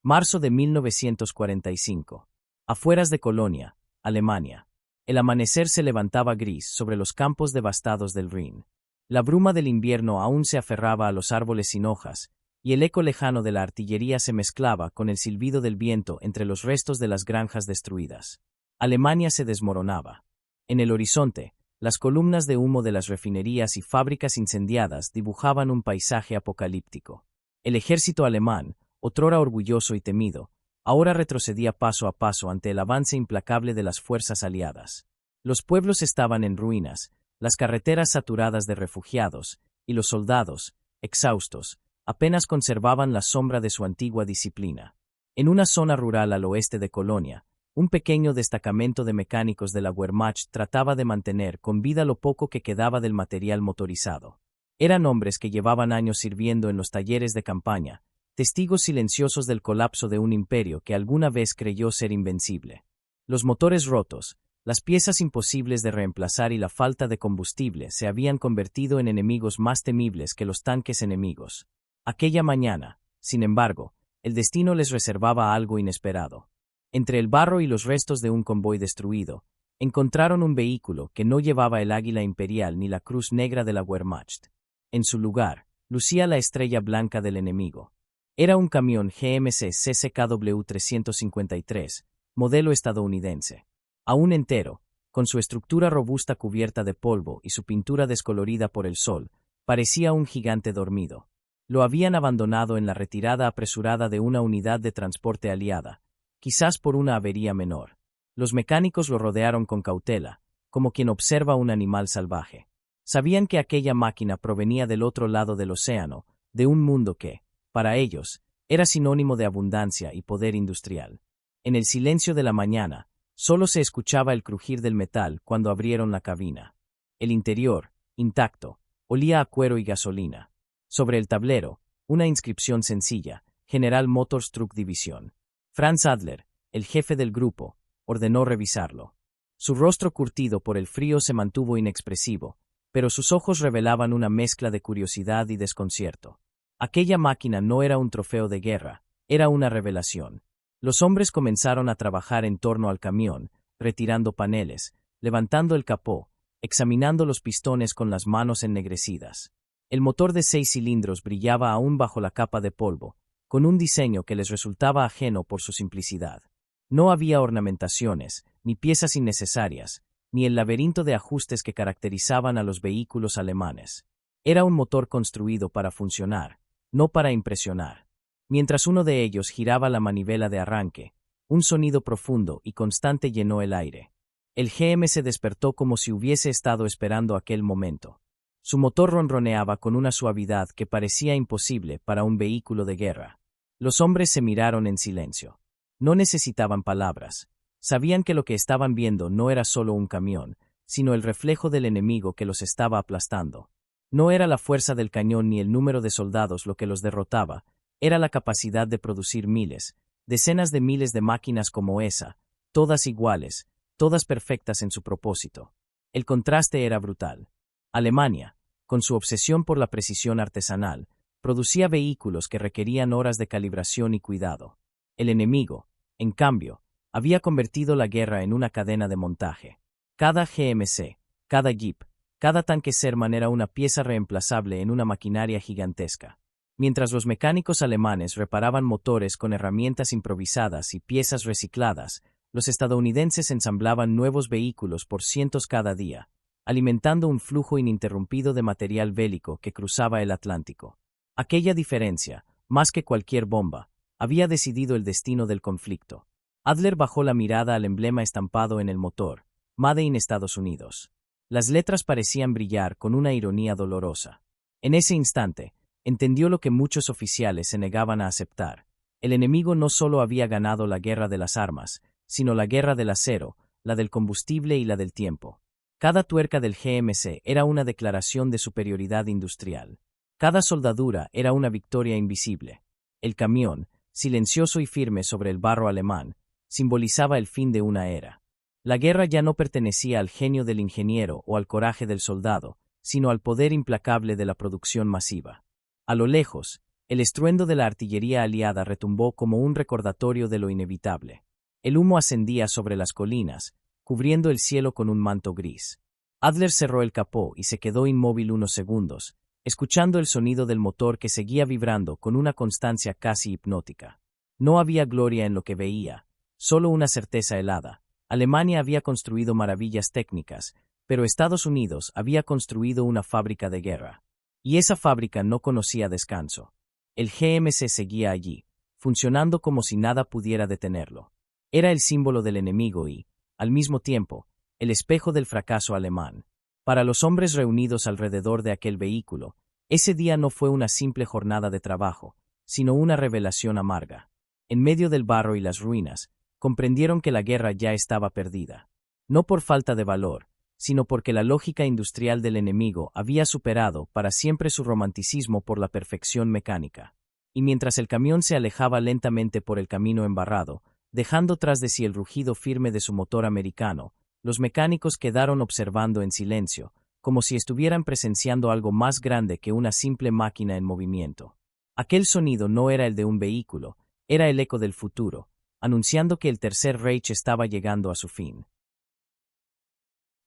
Marzo de 1945. Afueras de Colonia, Alemania. El amanecer se levantaba gris sobre los campos devastados del Rin. La bruma del invierno aún se aferraba a los árboles sin hojas, y el eco lejano de la artillería se mezclaba con el silbido del viento entre los restos de las granjas destruidas. Alemania se desmoronaba. En el horizonte, las columnas de humo de las refinerías y fábricas incendiadas dibujaban un paisaje apocalíptico. El ejército alemán, otrora orgulloso y temido, ahora retrocedía paso a paso ante el avance implacable de las fuerzas aliadas. Los pueblos estaban en ruinas, las carreteras saturadas de refugiados, y los soldados, exhaustos, apenas conservaban la sombra de su antigua disciplina. En una zona rural al oeste de Colonia, un pequeño destacamento de mecánicos de la Wehrmacht trataba de mantener con vida lo poco que quedaba del material motorizado. Eran hombres que llevaban años sirviendo en los talleres de campaña, testigos silenciosos del colapso de un imperio que alguna vez creyó ser invencible. Los motores rotos, las piezas imposibles de reemplazar y la falta de combustible se habían convertido en enemigos más temibles que los tanques enemigos. Aquella mañana, sin embargo, el destino les reservaba algo inesperado. Entre el barro y los restos de un convoy destruido, encontraron un vehículo que no llevaba el águila imperial ni la cruz negra de la Wehrmacht. En su lugar, lucía la estrella blanca del enemigo. Era un camión GMC CCKW 353, modelo estadounidense. Aún entero, con su estructura robusta cubierta de polvo y su pintura descolorida por el sol, parecía un gigante dormido. Lo habían abandonado en la retirada apresurada de una unidad de transporte aliada, quizás por una avería menor. Los mecánicos lo rodearon con cautela, como quien observa un animal salvaje. Sabían que aquella máquina provenía del otro lado del océano, de un mundo que, para ellos, era sinónimo de abundancia y poder industrial. En el silencio de la mañana, solo se escuchaba el crujir del metal cuando abrieron la cabina. El interior, intacto, olía a cuero y gasolina. Sobre el tablero, una inscripción sencilla: General Motors Truck Division. Franz Adler, el jefe del grupo, ordenó revisarlo. Su rostro curtido por el frío se mantuvo inexpresivo, pero sus ojos revelaban una mezcla de curiosidad y desconcierto. Aquella máquina no era un trofeo de guerra, era una revelación. Los hombres comenzaron a trabajar en torno al camión, retirando paneles, levantando el capó, examinando los pistones con las manos ennegrecidas. El motor de 6 cilindros brillaba aún bajo la capa de polvo, con un diseño que les resultaba ajeno por su simplicidad. No había ornamentaciones, ni piezas innecesarias, ni el laberinto de ajustes que caracterizaban a los vehículos alemanes. Era un motor construido para funcionar, no para impresionar. Mientras uno de ellos giraba la manivela de arranque, un sonido profundo y constante llenó el aire. El GM se despertó como si hubiese estado esperando aquel momento. Su motor ronroneaba con una suavidad que parecía imposible para un vehículo de guerra. Los hombres se miraron en silencio. No necesitaban palabras. Sabían que lo que estaban viendo no era solo un camión, sino el reflejo del enemigo que los estaba aplastando. No era la fuerza del cañón ni el número de soldados lo que los derrotaba, era la capacidad de producir miles, decenas de miles de máquinas como esa, todas iguales, todas perfectas en su propósito. El contraste era brutal. Alemania, con su obsesión por la precisión artesanal, producía vehículos que requerían horas de calibración y cuidado. El enemigo, en cambio, había convertido la guerra en una cadena de montaje. Cada GMC, cada Jeep, cada tanque Sherman era una pieza reemplazable en una maquinaria gigantesca. Mientras los mecánicos alemanes reparaban motores con herramientas improvisadas y piezas recicladas, los estadounidenses ensamblaban nuevos vehículos por cientos cada día, alimentando un flujo ininterrumpido de material bélico que cruzaba el Atlántico. Aquella diferencia, más que cualquier bomba, había decidido el destino del conflicto. Adler bajó la mirada al emblema estampado en el motor, Made in Estados Unidos. Las letras parecían brillar con una ironía dolorosa. En ese instante, entendió lo que muchos oficiales se negaban a aceptar. El enemigo no solo había ganado la guerra de las armas, sino la guerra del acero, la del combustible y la del tiempo. Cada tuerca del GMC era una declaración de superioridad industrial. Cada soldadura era una victoria invisible. El camión, silencioso y firme sobre el barro alemán, simbolizaba el fin de una era. La guerra ya no pertenecía al genio del ingeniero o al coraje del soldado, sino al poder implacable de la producción masiva. A lo lejos, El estruendo de la artillería aliada retumbó como un recordatorio de lo inevitable. El humo ascendía sobre las colinas, cubriendo el cielo con un manto gris. Adler cerró el capó y se quedó inmóvil unos segundos, escuchando el sonido del motor que seguía vibrando con una constancia casi hipnótica. No había gloria en lo que veía, solo una certeza helada. Alemania había construido maravillas técnicas, pero Estados Unidos había construido una fábrica de guerra. Y esa fábrica no conocía descanso. El GMC seguía allí, funcionando como si nada pudiera detenerlo. Era el símbolo del enemigo y, al mismo tiempo, el espejo del fracaso alemán. Para los hombres reunidos alrededor de aquel vehículo, ese día no fue una simple jornada de trabajo, sino una revelación amarga. En medio del barro y las ruinas, comprendieron que la guerra ya estaba perdida. No por falta de valor, sino porque la lógica industrial del enemigo había superado para siempre su romanticismo por la perfección mecánica. Y mientras el camión se alejaba lentamente por el camino embarrado, dejando tras de sí el rugido firme de su motor americano, los mecánicos quedaron observando en silencio, como si estuvieran presenciando algo más grande que una simple máquina en movimiento. Aquel sonido no era el de un vehículo, era el eco del futuro, anunciando que el Tercer Reich estaba llegando a su fin.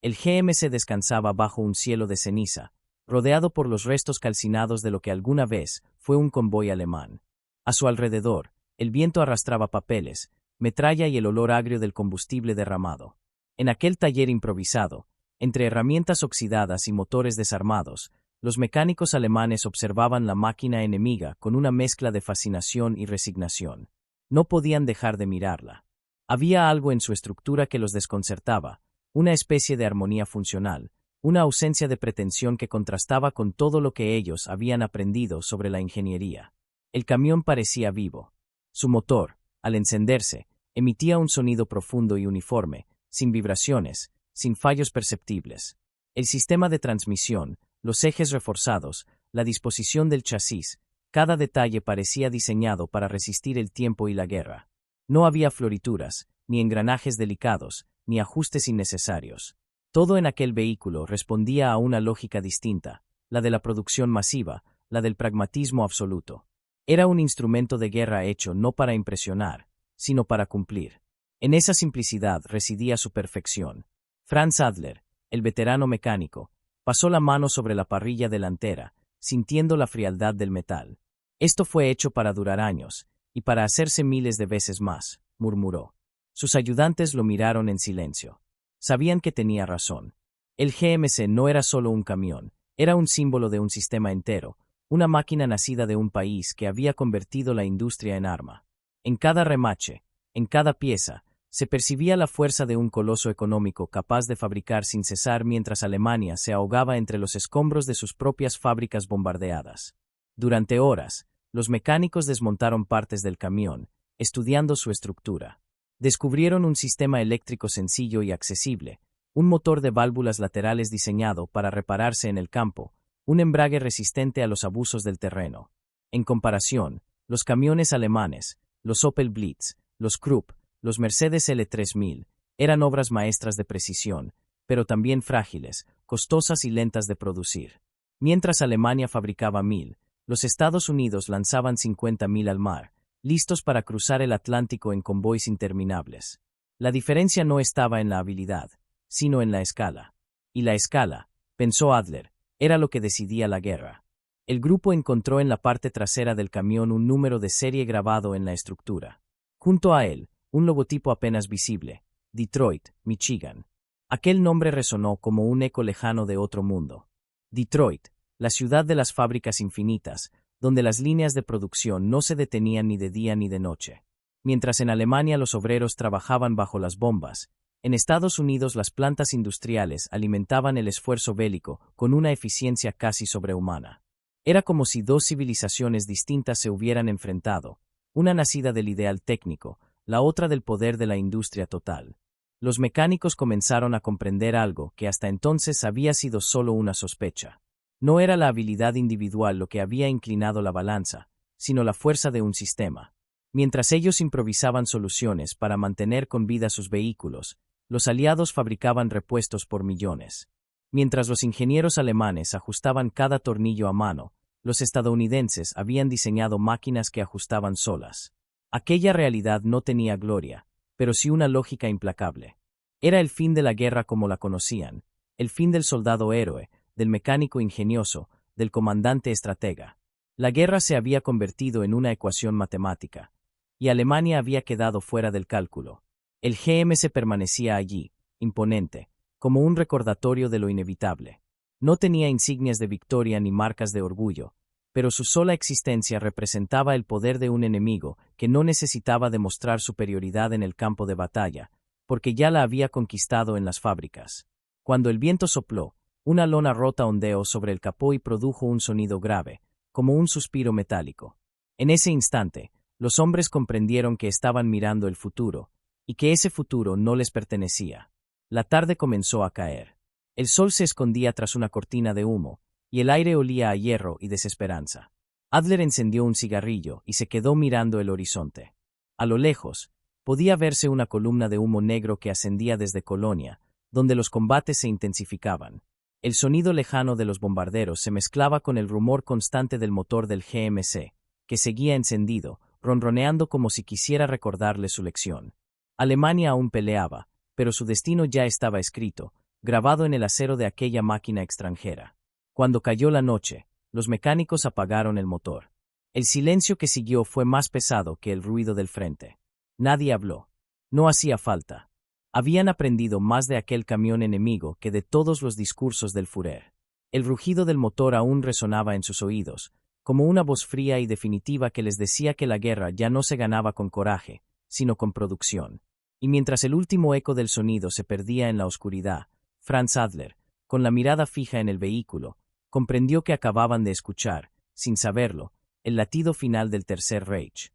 El GMC descansaba bajo un cielo de ceniza, rodeado por los restos calcinados de lo que alguna vez fue un convoy alemán. A su alrededor, el viento arrastraba papeles, metralla y el olor agrio del combustible derramado. En aquel taller improvisado, entre herramientas oxidadas y motores desarmados, los mecánicos alemanes observaban la máquina enemiga con una mezcla de fascinación y resignación. No podían dejar de mirarla. Había algo en su estructura que los desconcertaba, una especie de armonía funcional, una ausencia de pretensión que contrastaba con todo lo que ellos habían aprendido sobre la ingeniería. El camión parecía vivo. Su motor, al encenderse, emitía un sonido profundo y uniforme, sin vibraciones, sin fallos perceptibles. El sistema de transmisión, los ejes reforzados, la disposición del chasis, cada detalle parecía diseñado para resistir el tiempo y la guerra. No había florituras, ni engranajes delicados, ni ajustes innecesarios. Todo en aquel vehículo respondía a una lógica distinta, la de la producción masiva, la del pragmatismo absoluto. Era un instrumento de guerra hecho no para impresionar, sino para cumplir. En esa simplicidad residía su perfección. Franz Adler, el veterano mecánico, pasó la mano sobre la parrilla delantera, sintiendo la frialdad del metal. Esto fue hecho para durar años, y para hacerse miles de veces más, murmuró. Sus ayudantes lo miraron en silencio. Sabían que tenía razón. El GMC no era solo un camión, era un símbolo de un sistema entero, una máquina nacida de un país que había convertido la industria en arma. En cada remache, en cada pieza, se percibía la fuerza de un coloso económico capaz de fabricar sin cesar mientras Alemania se ahogaba entre los escombros de sus propias fábricas bombardeadas. Durante horas, los mecánicos desmontaron partes del camión, estudiando su estructura. Descubrieron un sistema eléctrico sencillo y accesible, un motor de válvulas laterales diseñado para repararse en el campo, un embrague resistente a los abusos del terreno. En comparación, los camiones alemanes, los Opel Blitz, los Krupp, los Mercedes L3000, eran obras maestras de precisión, pero también frágiles, costosas y lentas de producir. Mientras Alemania fabricaba 1000, los Estados Unidos lanzaban 50.000 al mar, listos para cruzar el Atlántico en convoys interminables. La diferencia no estaba en la habilidad, sino en la escala. Y la escala, pensó Adler, era lo que decidía la guerra. El grupo encontró en la parte trasera del camión un número de serie grabado en la estructura. Junto a él, un logotipo apenas visible, Detroit, Michigan. Aquel nombre resonó como un eco lejano de otro mundo. Detroit, la ciudad de las fábricas infinitas, donde las líneas de producción no se detenían ni de día ni de noche. Mientras en Alemania los obreros trabajaban bajo las bombas, en Estados Unidos las plantas industriales alimentaban el esfuerzo bélico con una eficiencia casi sobrehumana. Era como si dos civilizaciones distintas se hubieran enfrentado, una nacida del ideal técnico, la otra del poder de la industria total. Los mecánicos comenzaron a comprender algo que hasta entonces había sido solo una sospecha. No era la habilidad individual lo que había inclinado la balanza, sino la fuerza de un sistema. Mientras ellos improvisaban soluciones para mantener con vida sus vehículos, los aliados fabricaban repuestos por millones. Mientras los ingenieros alemanes ajustaban cada tornillo a mano, Los estadounidenses habían diseñado máquinas que ajustaban solas. Aquella realidad no tenía gloria, pero sí una lógica implacable. Era el fin de la guerra como la conocían, el fin del soldado héroe, del mecánico ingenioso, del comandante estratega. La guerra se había convertido en una ecuación matemática, y Alemania había quedado fuera del cálculo. El GMC permanecía allí, imponente, como un recordatorio de lo inevitable. No tenía insignias de victoria ni marcas de orgullo, pero su sola existencia representaba el poder de un enemigo que no necesitaba demostrar superioridad en el campo de batalla, porque ya la había conquistado en las fábricas. Cuando el viento sopló, una lona rota ondeó sobre el capó y produjo un sonido grave, como un suspiro metálico. En ese instante, los hombres comprendieron que estaban mirando el futuro, y que ese futuro no les pertenecía. La tarde comenzó a caer. El sol se escondía tras una cortina de humo, y el aire olía a hierro y desesperanza. Adler encendió un cigarrillo y se quedó mirando el horizonte. A lo lejos, podía verse una columna de humo negro que ascendía desde Colonia, donde los combates se intensificaban. El sonido lejano de los bombarderos se mezclaba con el rumor constante del motor del GMC, que seguía encendido, ronroneando como si quisiera recordarle su lección. Alemania aún peleaba, pero su destino ya estaba escrito, grabado en el acero de aquella máquina extranjera. Cuando cayó la noche, los mecánicos apagaron el motor. El silencio que siguió fue más pesado que el ruido del frente. Nadie habló. No hacía falta. Habían aprendido más de aquel camión enemigo que de todos los discursos del Führer. El rugido del motor aún resonaba en sus oídos, como una voz fría y definitiva que les decía que la guerra ya no se ganaba con coraje, sino con producción. Y mientras el último eco del sonido se perdía en la oscuridad, Franz Adler, con la mirada fija en el vehículo, comprendió que acababan de escuchar, sin saberlo, el latido final del Tercer Reich.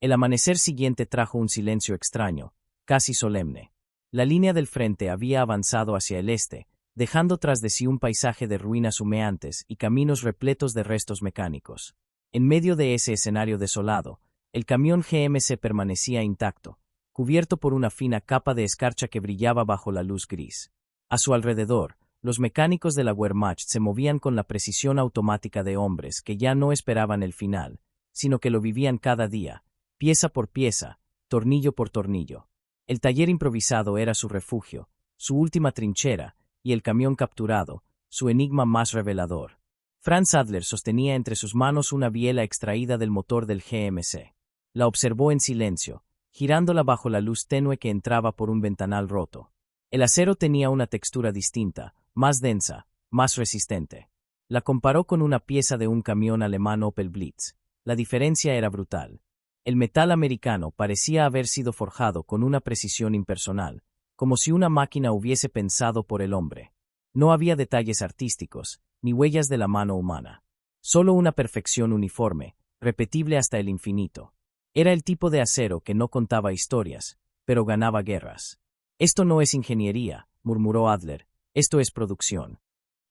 El amanecer siguiente trajo un silencio extraño, casi solemne. La línea del frente había avanzado hacia el este, dejando tras de sí un paisaje de ruinas humeantes y caminos repletos de restos mecánicos. En medio de ese escenario desolado, el camión GMC permanecía intacto, cubierto por una fina capa de escarcha que brillaba bajo la luz gris. A su alrededor, los mecánicos de la Wehrmacht se movían con la precisión automática de hombres que ya no esperaban el final, sino que lo vivían cada día, pieza por pieza, tornillo por tornillo. El taller improvisado era su refugio, su última trinchera, y el camión capturado, su enigma más revelador. Franz Adler sostenía entre sus manos una biela extraída del motor del GMC. La observó en silencio, girándola bajo la luz tenue que entraba por un ventanal roto. El acero tenía una textura distinta, más densa, más resistente. La comparó con una pieza de un camión alemán Opel Blitz. La diferencia era brutal. El metal americano parecía haber sido forjado con una precisión impersonal, como si una máquina hubiese pensado por el hombre. No había detalles artísticos, ni huellas de la mano humana. Solo una perfección uniforme, repetible hasta el infinito. Era el tipo de acero que no contaba historias, pero ganaba guerras. Esto no es ingeniería, murmuró Adler, esto es producción.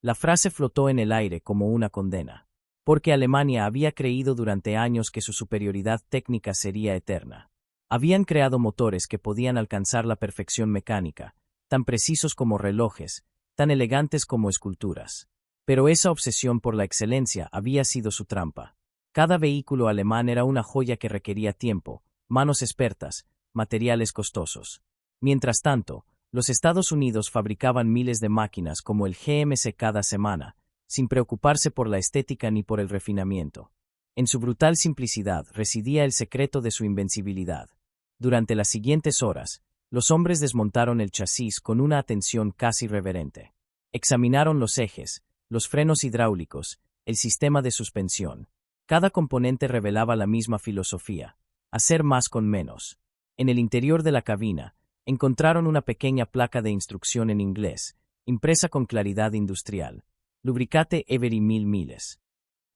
La frase flotó en el aire como una condena. Porque Alemania había creído durante años que su superioridad técnica sería eterna. Habían creado motores que podían alcanzar la perfección mecánica, tan precisos como relojes, tan elegantes como esculturas. Pero esa obsesión por la excelencia había sido su trampa. Cada vehículo alemán era una joya que requería tiempo, manos expertas, materiales costosos. Mientras tanto, los Estados Unidos fabricaban miles de máquinas como el GMC cada semana, sin preocuparse por la estética ni por el refinamiento. En su brutal simplicidad residía el secreto de su invencibilidad. Durante las siguientes horas, los hombres desmontaron el chasis con una atención casi reverente. Examinaron los ejes, los frenos hidráulicos, el sistema de suspensión. Cada componente revelaba la misma filosofía: hacer más con menos. En el interior de la cabina, encontraron una pequeña placa de instrucción en inglés, impresa con claridad industrial: Lubricate every 1000 miles.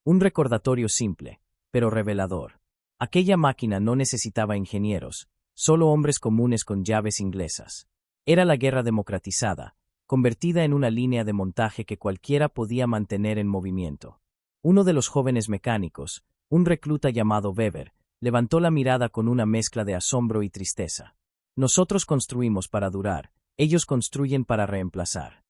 Un recordatorio simple, pero revelador. Aquella máquina no necesitaba ingenieros, solo hombres comunes con llaves inglesas. Era la guerra democratizada, convertida en una línea de montaje que cualquiera podía mantener en movimiento. Uno de los jóvenes mecánicos, un recluta llamado Weber, levantó la mirada con una mezcla de asombro y tristeza. Nosotros construimos para durar, ellos construyen para reemplazar.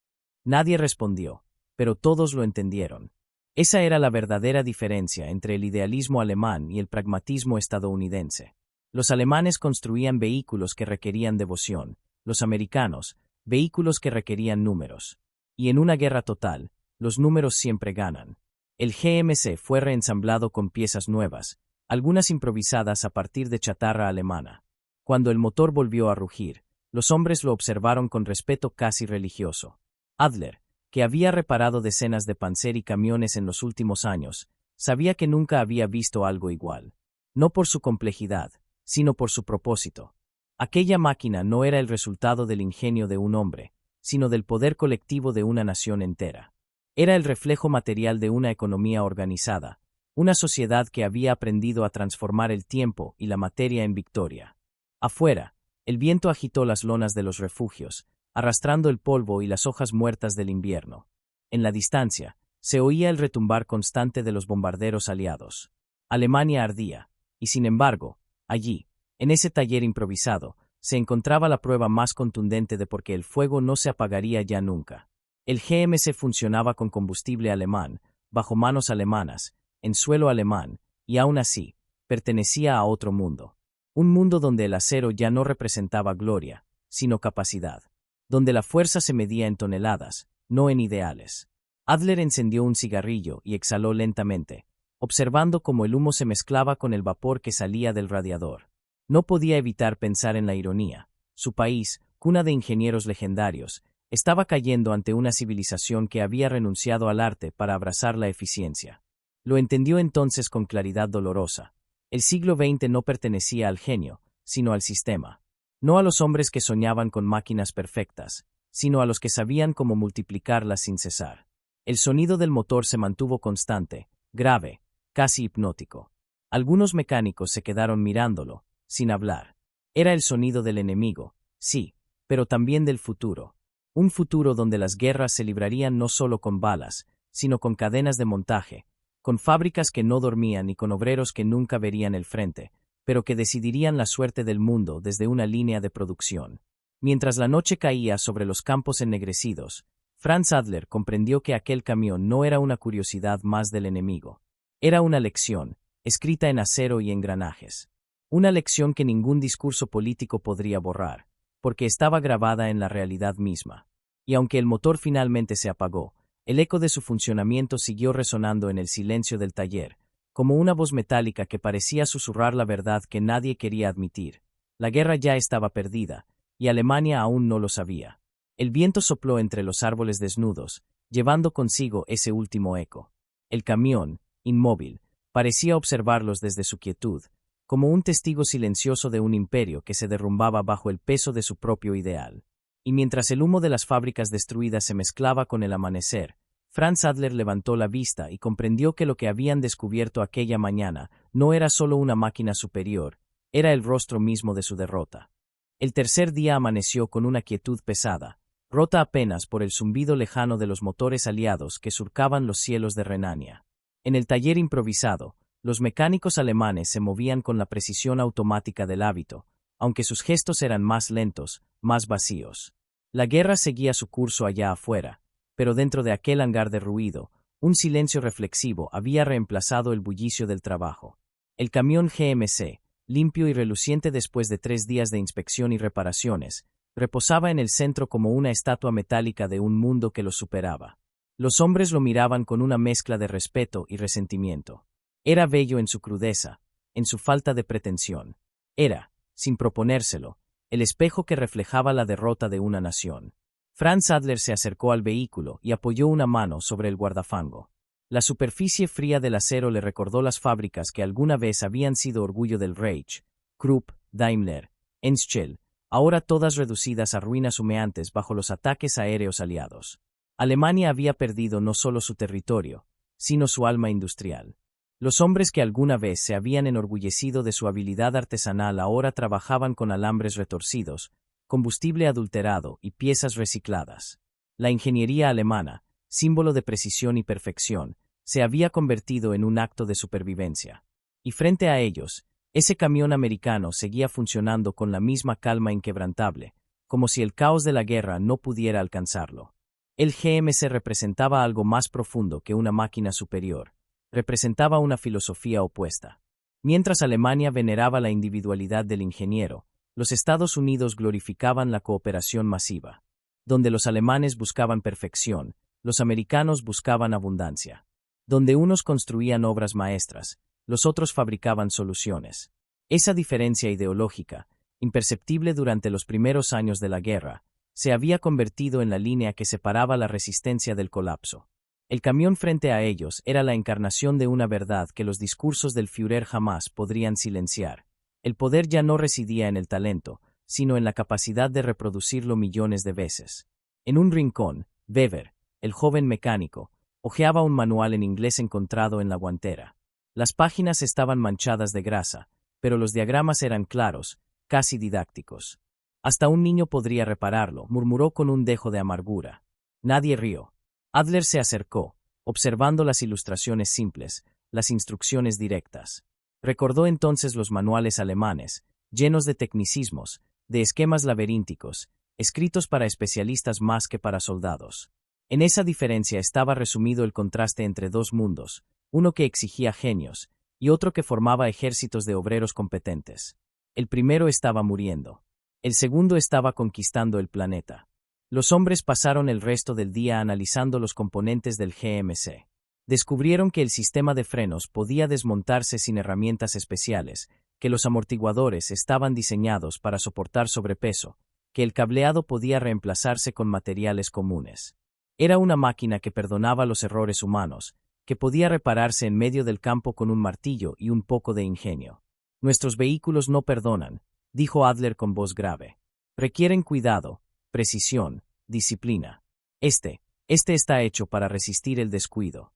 Nadie respondió, pero todos lo entendieron. Esa era la verdadera diferencia entre el idealismo alemán y el pragmatismo estadounidense. Los alemanes construían vehículos que requerían devoción, los americanos, vehículos que requerían números. Y en una guerra total, los números siempre ganan. El GMC fue reensamblado con piezas nuevas, algunas improvisadas a partir de chatarra alemana. Cuando el motor volvió a rugir, los hombres lo observaron con respeto casi religioso. Adler, que había reparado decenas de Panzer y camiones en los últimos años, sabía que nunca había visto algo igual. No por su complejidad, sino por su propósito. Aquella máquina no era el resultado del ingenio de un hombre, sino del poder colectivo de una nación entera. Era el reflejo material de una economía organizada, una sociedad que había aprendido a transformar el tiempo y la materia en victoria. Afuera, el viento agitó las lonas de los refugios, arrastrando el polvo y las hojas muertas del invierno. En la distancia, se oía el retumbar constante de los bombarderos aliados. Alemania ardía, y sin embargo, allí, en ese taller improvisado, se encontraba la prueba más contundente de por qué el fuego no se apagaría ya nunca. El GMC funcionaba con combustible alemán, bajo manos alemanas, en suelo alemán, y aún así, pertenecía a otro mundo. Un mundo donde el acero ya no representaba gloria, sino capacidad. Donde la fuerza se medía en toneladas, no en ideales. Adler encendió un cigarrillo y exhaló lentamente, observando cómo el humo se mezclaba con el vapor que salía del radiador. No podía evitar pensar en la ironía. Su país, cuna de ingenieros legendarios, estaba cayendo ante una civilización que había renunciado al arte para abrazar la eficiencia. Lo entendió entonces con claridad dolorosa. El siglo XX no pertenecía al genio, sino al sistema. No a los hombres que soñaban con máquinas perfectas, sino a los que sabían cómo multiplicarlas sin cesar. El sonido del motor se mantuvo constante, grave, casi hipnótico. Algunos mecánicos se quedaron mirándolo, sin hablar. Era el sonido del enemigo, sí, pero también del futuro. Un futuro donde las guerras se librarían no solo con balas, sino con cadenas de montaje, con fábricas que no dormían y con obreros que nunca verían el frente, pero que decidirían la suerte del mundo desde una línea de producción. Mientras la noche caía sobre los campos ennegrecidos, Franz Adler comprendió que aquel camión no era una curiosidad más del enemigo. Era una lección, escrita en acero y engranajes. Una lección que ningún discurso político podría borrar, porque estaba grabada en la realidad misma. Y aunque el motor finalmente se apagó, el eco de su funcionamiento siguió resonando en el silencio del taller, como una voz metálica que parecía susurrar la verdad que nadie quería admitir. La guerra ya estaba perdida, y Alemania aún no lo sabía. El viento sopló entre los árboles desnudos, llevando consigo ese último eco. El camión, inmóvil, parecía observarlos desde su quietud, como un testigo silencioso de un imperio que se derrumbaba bajo el peso de su propio ideal. Y mientras el humo de las fábricas destruidas se mezclaba con el amanecer, Franz Adler levantó la vista y comprendió que lo que habían descubierto aquella mañana no era solo una máquina superior, era el rostro mismo de su derrota. El tercer día amaneció con una quietud pesada, rota apenas por el zumbido lejano de los motores aliados que surcaban los cielos de Renania. En el taller improvisado, los mecánicos alemanes se movían con la precisión automática del hábito, aunque sus gestos eran más lentos, más vacíos. La guerra seguía su curso allá afuera, pero dentro de aquel hangar de ruido, un silencio reflexivo había reemplazado el bullicio del trabajo. El camión GMC, limpio y reluciente después de 3 días de inspección y reparaciones, reposaba en el centro como una estatua metálica de un mundo que lo superaba. Los hombres lo miraban con una mezcla de respeto y resentimiento. Era bello en su crudeza, en su falta de pretensión. Era, sin proponérselo, el espejo que reflejaba la derrota de una nación. Franz Adler se acercó al vehículo y apoyó una mano sobre el guardafango. La superficie fría del acero le recordó las fábricas que alguna vez habían sido orgullo del Reich, Krupp, Daimler, Henschel, ahora todas reducidas a ruinas humeantes bajo los ataques aéreos aliados. Alemania había perdido no solo su territorio, sino su alma industrial. Los hombres que alguna vez se habían enorgullecido de su habilidad artesanal ahora trabajaban con alambres retorcidos, combustible adulterado y piezas recicladas. La ingeniería alemana, símbolo de precisión y perfección, se había convertido en un acto de supervivencia. Y frente a ellos, ese camión americano seguía funcionando con la misma calma inquebrantable, como si el caos de la guerra no pudiera alcanzarlo. El GMC representaba algo más profundo que una máquina superior, representaba una filosofía opuesta. Mientras Alemania veneraba la individualidad del ingeniero, los Estados Unidos glorificaban la cooperación masiva. Donde los alemanes buscaban perfección, los americanos buscaban abundancia. Donde unos construían obras maestras, los otros fabricaban soluciones. Esa diferencia ideológica, imperceptible durante los primeros años de la guerra, se había convertido en la línea que separaba la resistencia del colapso. El camión frente a ellos era la encarnación de una verdad que los discursos del Führer jamás podrían silenciar. El poder ya no residía en el talento, sino en la capacidad de reproducirlo millones de veces. En un rincón, Weber, el joven mecánico, hojeaba un manual en inglés encontrado en la guantera. Las páginas estaban manchadas de grasa, pero los diagramas eran claros, casi didácticos. Hasta un niño podría repararlo, murmuró con un dejo de amargura. Nadie rió. Adler se acercó, observando las ilustraciones simples, las instrucciones directas. Recordó entonces los manuales alemanes, llenos de tecnicismos, de esquemas laberínticos, escritos para especialistas más que para soldados. En esa diferencia estaba resumido el contraste entre dos mundos, uno que exigía genios, y otro que formaba ejércitos de obreros competentes. El primero estaba muriendo. El segundo estaba conquistando el planeta. Los hombres pasaron el resto del día analizando los componentes del GMC. Descubrieron que el sistema de frenos podía desmontarse sin herramientas especiales, que los amortiguadores estaban diseñados para soportar sobrepeso, que el cableado podía reemplazarse con materiales comunes. Era una máquina que perdonaba los errores humanos, que podía repararse en medio del campo con un martillo y un poco de ingenio. Nuestros vehículos no perdonan, dijo Adler con voz grave. Requieren cuidado, precisión, disciplina. Este está hecho para resistir el descuido.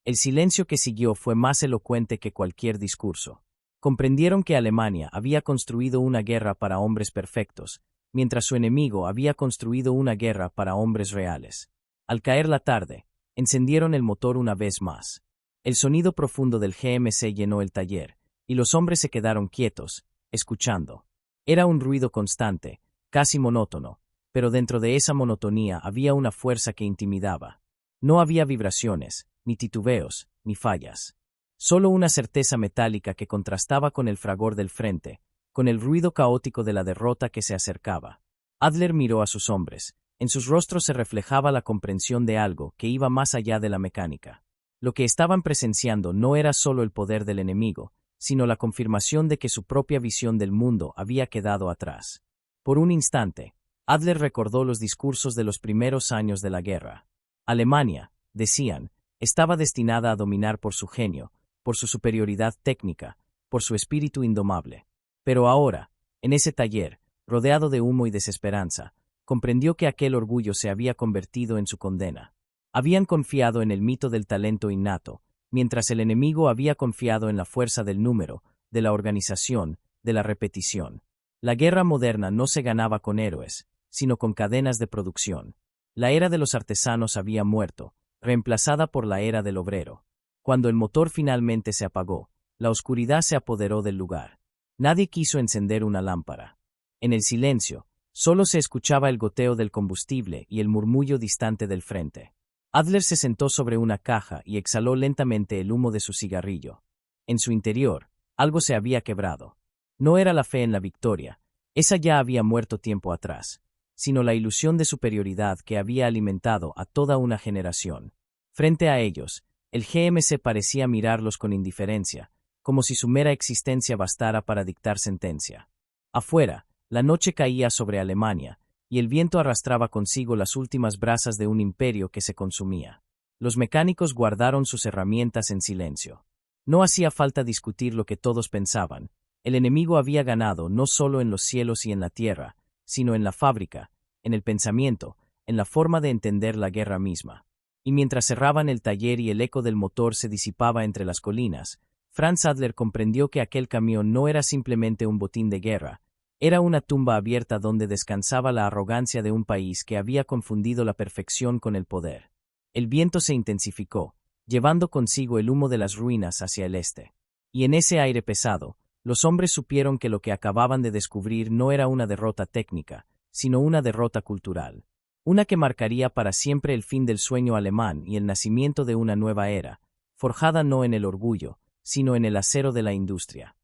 El silencio que siguió fue más elocuente que cualquier discurso. Comprendieron que Alemania había construido una guerra para hombres perfectos, mientras su enemigo había construido una guerra para hombres reales. Al caer la tarde, encendieron el motor una vez más. El sonido profundo del GMC llenó el taller, y los hombres se quedaron quietos, escuchando. Era un ruido constante, casi monótono, pero dentro de esa monotonía había una fuerza que intimidaba. No había vibraciones, ni titubeos, ni fallas. Solo una certeza metálica que contrastaba con el fragor del frente, con el ruido caótico de la derrota que se acercaba. Adler miró a sus hombres. En sus rostros se reflejaba la comprensión de algo que iba más allá de la mecánica. Lo que estaban presenciando no era solo el poder del enemigo, sino la confirmación de que su propia visión del mundo había quedado atrás. Por un instante, Adler recordó los discursos de los primeros años de la guerra. Alemania, decían, estaba destinada a dominar por su genio, por su superioridad técnica, por su espíritu indomable. Pero ahora, en ese taller, rodeado de humo y desesperanza, comprendió que aquel orgullo se había convertido en su condena. Habían confiado en el mito del talento innato, mientras el enemigo había confiado en la fuerza del número, de la organización, de la repetición. La guerra moderna no se ganaba con héroes, sino con cadenas de producción. La era de los artesanos había muerto, reemplazada por la era del obrero. Cuando el motor finalmente se apagó, la oscuridad se apoderó del lugar. Nadie quiso encender una lámpara. En el silencio, solo se escuchaba el goteo del combustible y el murmullo distante del frente. Adler se sentó sobre una caja y exhaló lentamente el humo de su cigarrillo. En su interior, algo se había quebrado. No era la fe en la victoria, esa ya había muerto tiempo atrás, sino la ilusión de superioridad que había alimentado a toda una generación. Frente a ellos, el GMC parecía mirarlos con indiferencia, como si su mera existencia bastara para dictar sentencia. Afuera, la noche caía sobre Alemania, y el viento arrastraba consigo las últimas brasas de un imperio que se consumía. Los mecánicos guardaron sus herramientas en silencio. No hacía falta discutir lo que todos pensaban. El enemigo había ganado no solo en los cielos y en la tierra, sino en la fábrica, en el pensamiento, en la forma de entender la guerra misma. Y mientras cerraban el taller y el eco del motor se disipaba entre las colinas, Franz Adler comprendió que aquel camión no era simplemente un botín de guerra, era una tumba abierta donde descansaba la arrogancia de un país que había confundido la perfección con el poder. El viento se intensificó, llevando consigo el humo de las ruinas hacia el este. Y en ese aire pesado, los hombres supieron que lo que acababan de descubrir no era una derrota técnica, sino una derrota cultural. Una que marcaría para siempre el fin del sueño alemán y el nacimiento de una nueva era, forjada no en el orgullo, sino en el acero de la industria.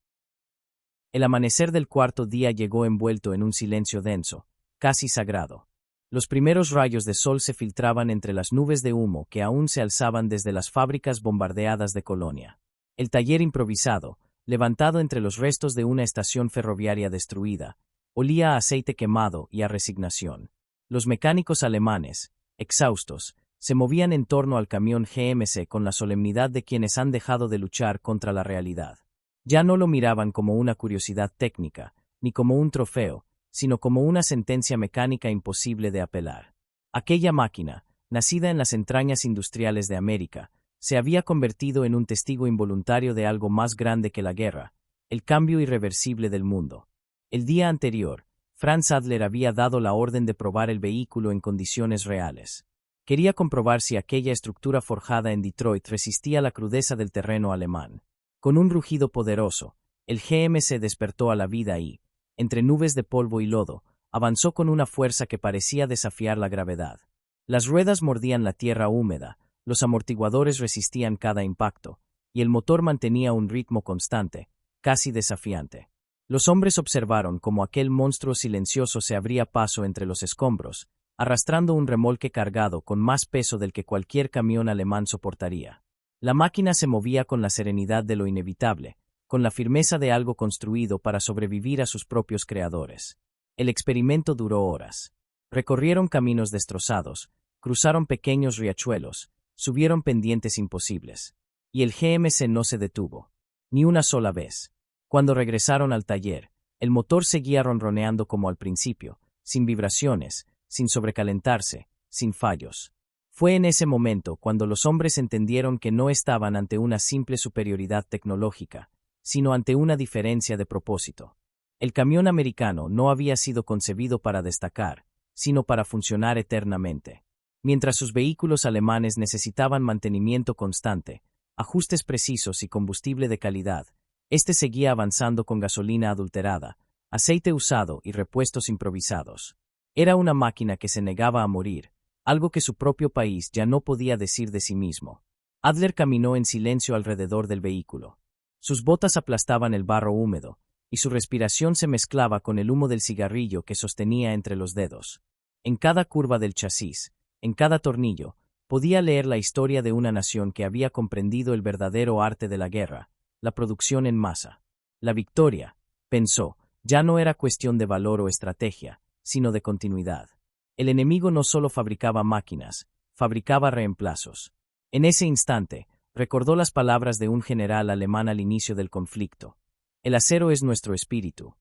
El amanecer del cuarto día llegó envuelto en un silencio denso, casi sagrado. Los primeros rayos de sol se filtraban entre las nubes de humo que aún se alzaban desde las fábricas bombardeadas de Colonia. El taller improvisado, levantado entre los restos de una estación ferroviaria destruida, olía a aceite quemado y a resignación. Los mecánicos alemanes, exhaustos, se movían en torno al camión GMC con la solemnidad de quienes han dejado de luchar contra la realidad. Ya no lo miraban como una curiosidad técnica, ni como un trofeo, sino como una sentencia mecánica imposible de apelar. Aquella máquina, nacida en las entrañas industriales de América, se había convertido en un testigo involuntario de algo más grande que la guerra, el cambio irreversible del mundo. El día anterior, Franz Adler había dado la orden de probar el vehículo en condiciones reales. Quería comprobar si aquella estructura forjada en Detroit resistía la crudeza del terreno alemán. Con un rugido poderoso, el GM se despertó a la vida y, entre nubes de polvo y lodo, avanzó con una fuerza que parecía desafiar la gravedad. Las ruedas mordían la tierra húmeda, los amortiguadores resistían cada impacto, y el motor mantenía un ritmo constante, casi desafiante. Los hombres observaron cómo aquel monstruo silencioso se abría paso entre los escombros, arrastrando un remolque cargado con más peso del que cualquier camión alemán soportaría. La máquina se movía con la serenidad de lo inevitable, con la firmeza de algo construido para sobrevivir a sus propios creadores. El experimento duró horas. Recorrieron caminos destrozados, cruzaron pequeños riachuelos, subieron pendientes imposibles. Y el GMC no se detuvo. Ni una sola vez. Cuando regresaron al taller, el motor seguía ronroneando como al principio, sin vibraciones, sin sobrecalentarse, sin fallos. Fue en ese momento cuando los hombres entendieron que no estaban ante una simple superioridad tecnológica, sino ante una diferencia de propósito. El camión americano no había sido concebido para destacar, sino para funcionar eternamente. Mientras sus vehículos alemanes necesitaban mantenimiento constante, ajustes precisos y combustible de calidad, este seguía avanzando con gasolina adulterada, aceite usado y repuestos improvisados. Era una máquina que se negaba a morir, algo que su propio país ya no podía decir de sí mismo. Adler caminó en silencio alrededor del vehículo. Sus botas aplastaban el barro húmedo, y su respiración se mezclaba con el humo del cigarrillo que sostenía entre los dedos. En cada curva del chasis, en cada tornillo, podía leer la historia de una nación que había comprendido el verdadero arte de la guerra, la producción en masa. La victoria, pensó, ya no era cuestión de valor o estrategia, sino de continuidad. El enemigo no solo fabricaba máquinas, fabricaba reemplazos. En ese instante, recordó las palabras de un general alemán al inicio del conflicto. El acero es nuestro espíritu.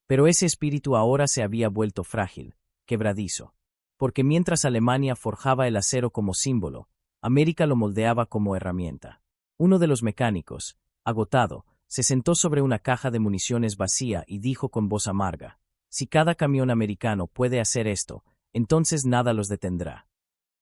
Pero ese espíritu ahora se había vuelto frágil, quebradizo. Porque mientras Alemania forjaba el acero como símbolo, América lo moldeaba como herramienta. Uno de los mecánicos, agotado, se sentó sobre una caja de municiones vacía y dijo con voz amarga: si cada camión americano puede hacer esto, entonces nada los detendrá.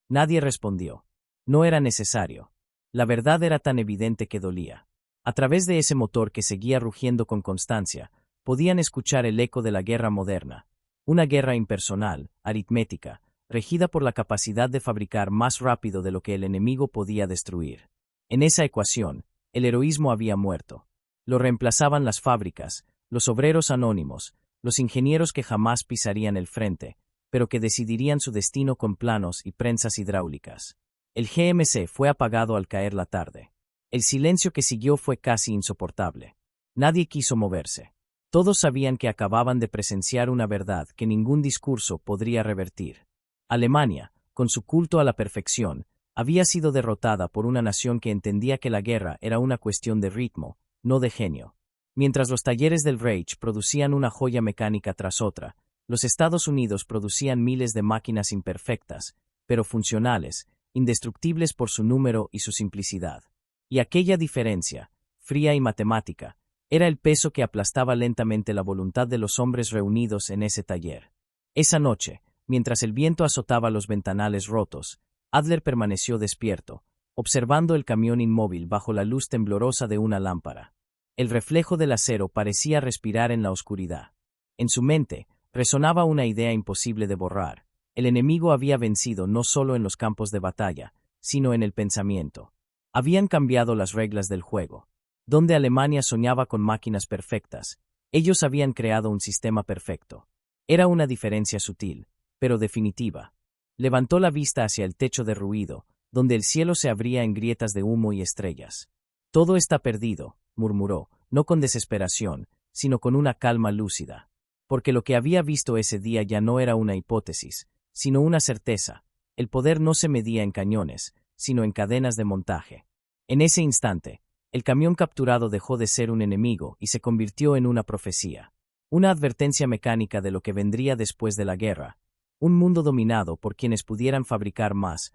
Nadie respondió. No era necesario. La verdad era tan evidente que dolía. A través de ese motor que seguía rugiendo con constancia, podían escuchar el eco de la guerra moderna, una guerra impersonal, aritmética, regida por la capacidad de fabricar más rápido de lo que el enemigo podía destruir. En esa ecuación, el heroísmo había muerto. Lo reemplazaban las fábricas, los obreros anónimos, los ingenieros que jamás pisarían el frente, pero que decidirían su destino con planos y prensas hidráulicas. El GMC fue apagado al caer la tarde. El silencio que siguió fue casi insoportable. Nadie quiso moverse. Todos sabían que acababan de presenciar una verdad que ningún discurso podría revertir. Alemania, con su culto a la perfección, había sido derrotada por una nación que entendía que la guerra era una cuestión de ritmo, no de genio. Mientras los talleres del Reich producían una joya mecánica tras otra, los Estados Unidos producían miles de máquinas imperfectas, pero funcionales, indestructibles por su número y su simplicidad. Y aquella diferencia, fría y matemática, era el peso que aplastaba lentamente la voluntad de los hombres reunidos en ese taller. Esa noche, mientras el viento azotaba los ventanales rotos, Adler permaneció despierto, observando el camión inmóvil bajo la luz temblorosa de una lámpara. El reflejo del acero parecía respirar en la oscuridad. En su mente, resonaba una idea imposible de borrar: El enemigo había vencido no solo en los campos de batalla, sino en el pensamiento. Habían cambiado las reglas del juego. Donde Alemania soñaba con máquinas perfectas, ellos habían creado un sistema perfecto. Era una diferencia sutil, pero definitiva. Levantó la vista hacia el techo derruido, donde el cielo se abría en grietas de humo y estrellas. Todo está perdido, murmuró, no con desesperación, sino con una calma lúcida. Porque lo que había visto ese día ya no era una hipótesis, sino una certeza. El poder no se medía en cañones, sino en cadenas de montaje. En ese instante, el camión capturado dejó de ser un enemigo y se convirtió en una profecía. Una advertencia mecánica de lo que vendría después de la guerra. Un mundo dominado por quienes pudieran fabricar más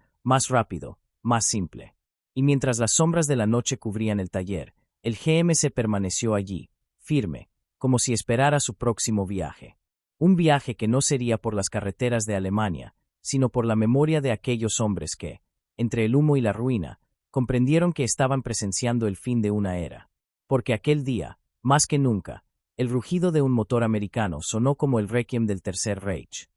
rápido, más simple. Y mientras las sombras de la noche cubrían el taller, el GMC permaneció allí, firme, como si esperara su próximo viaje. Un viaje que no sería por las carreteras de Alemania, sino por la memoria de aquellos hombres que, entre el humo y la ruina, comprendieron que estaban presenciando el fin de una era. Porque aquel día, más que nunca, el rugido de un motor americano sonó como el requiem del Tercer Reich.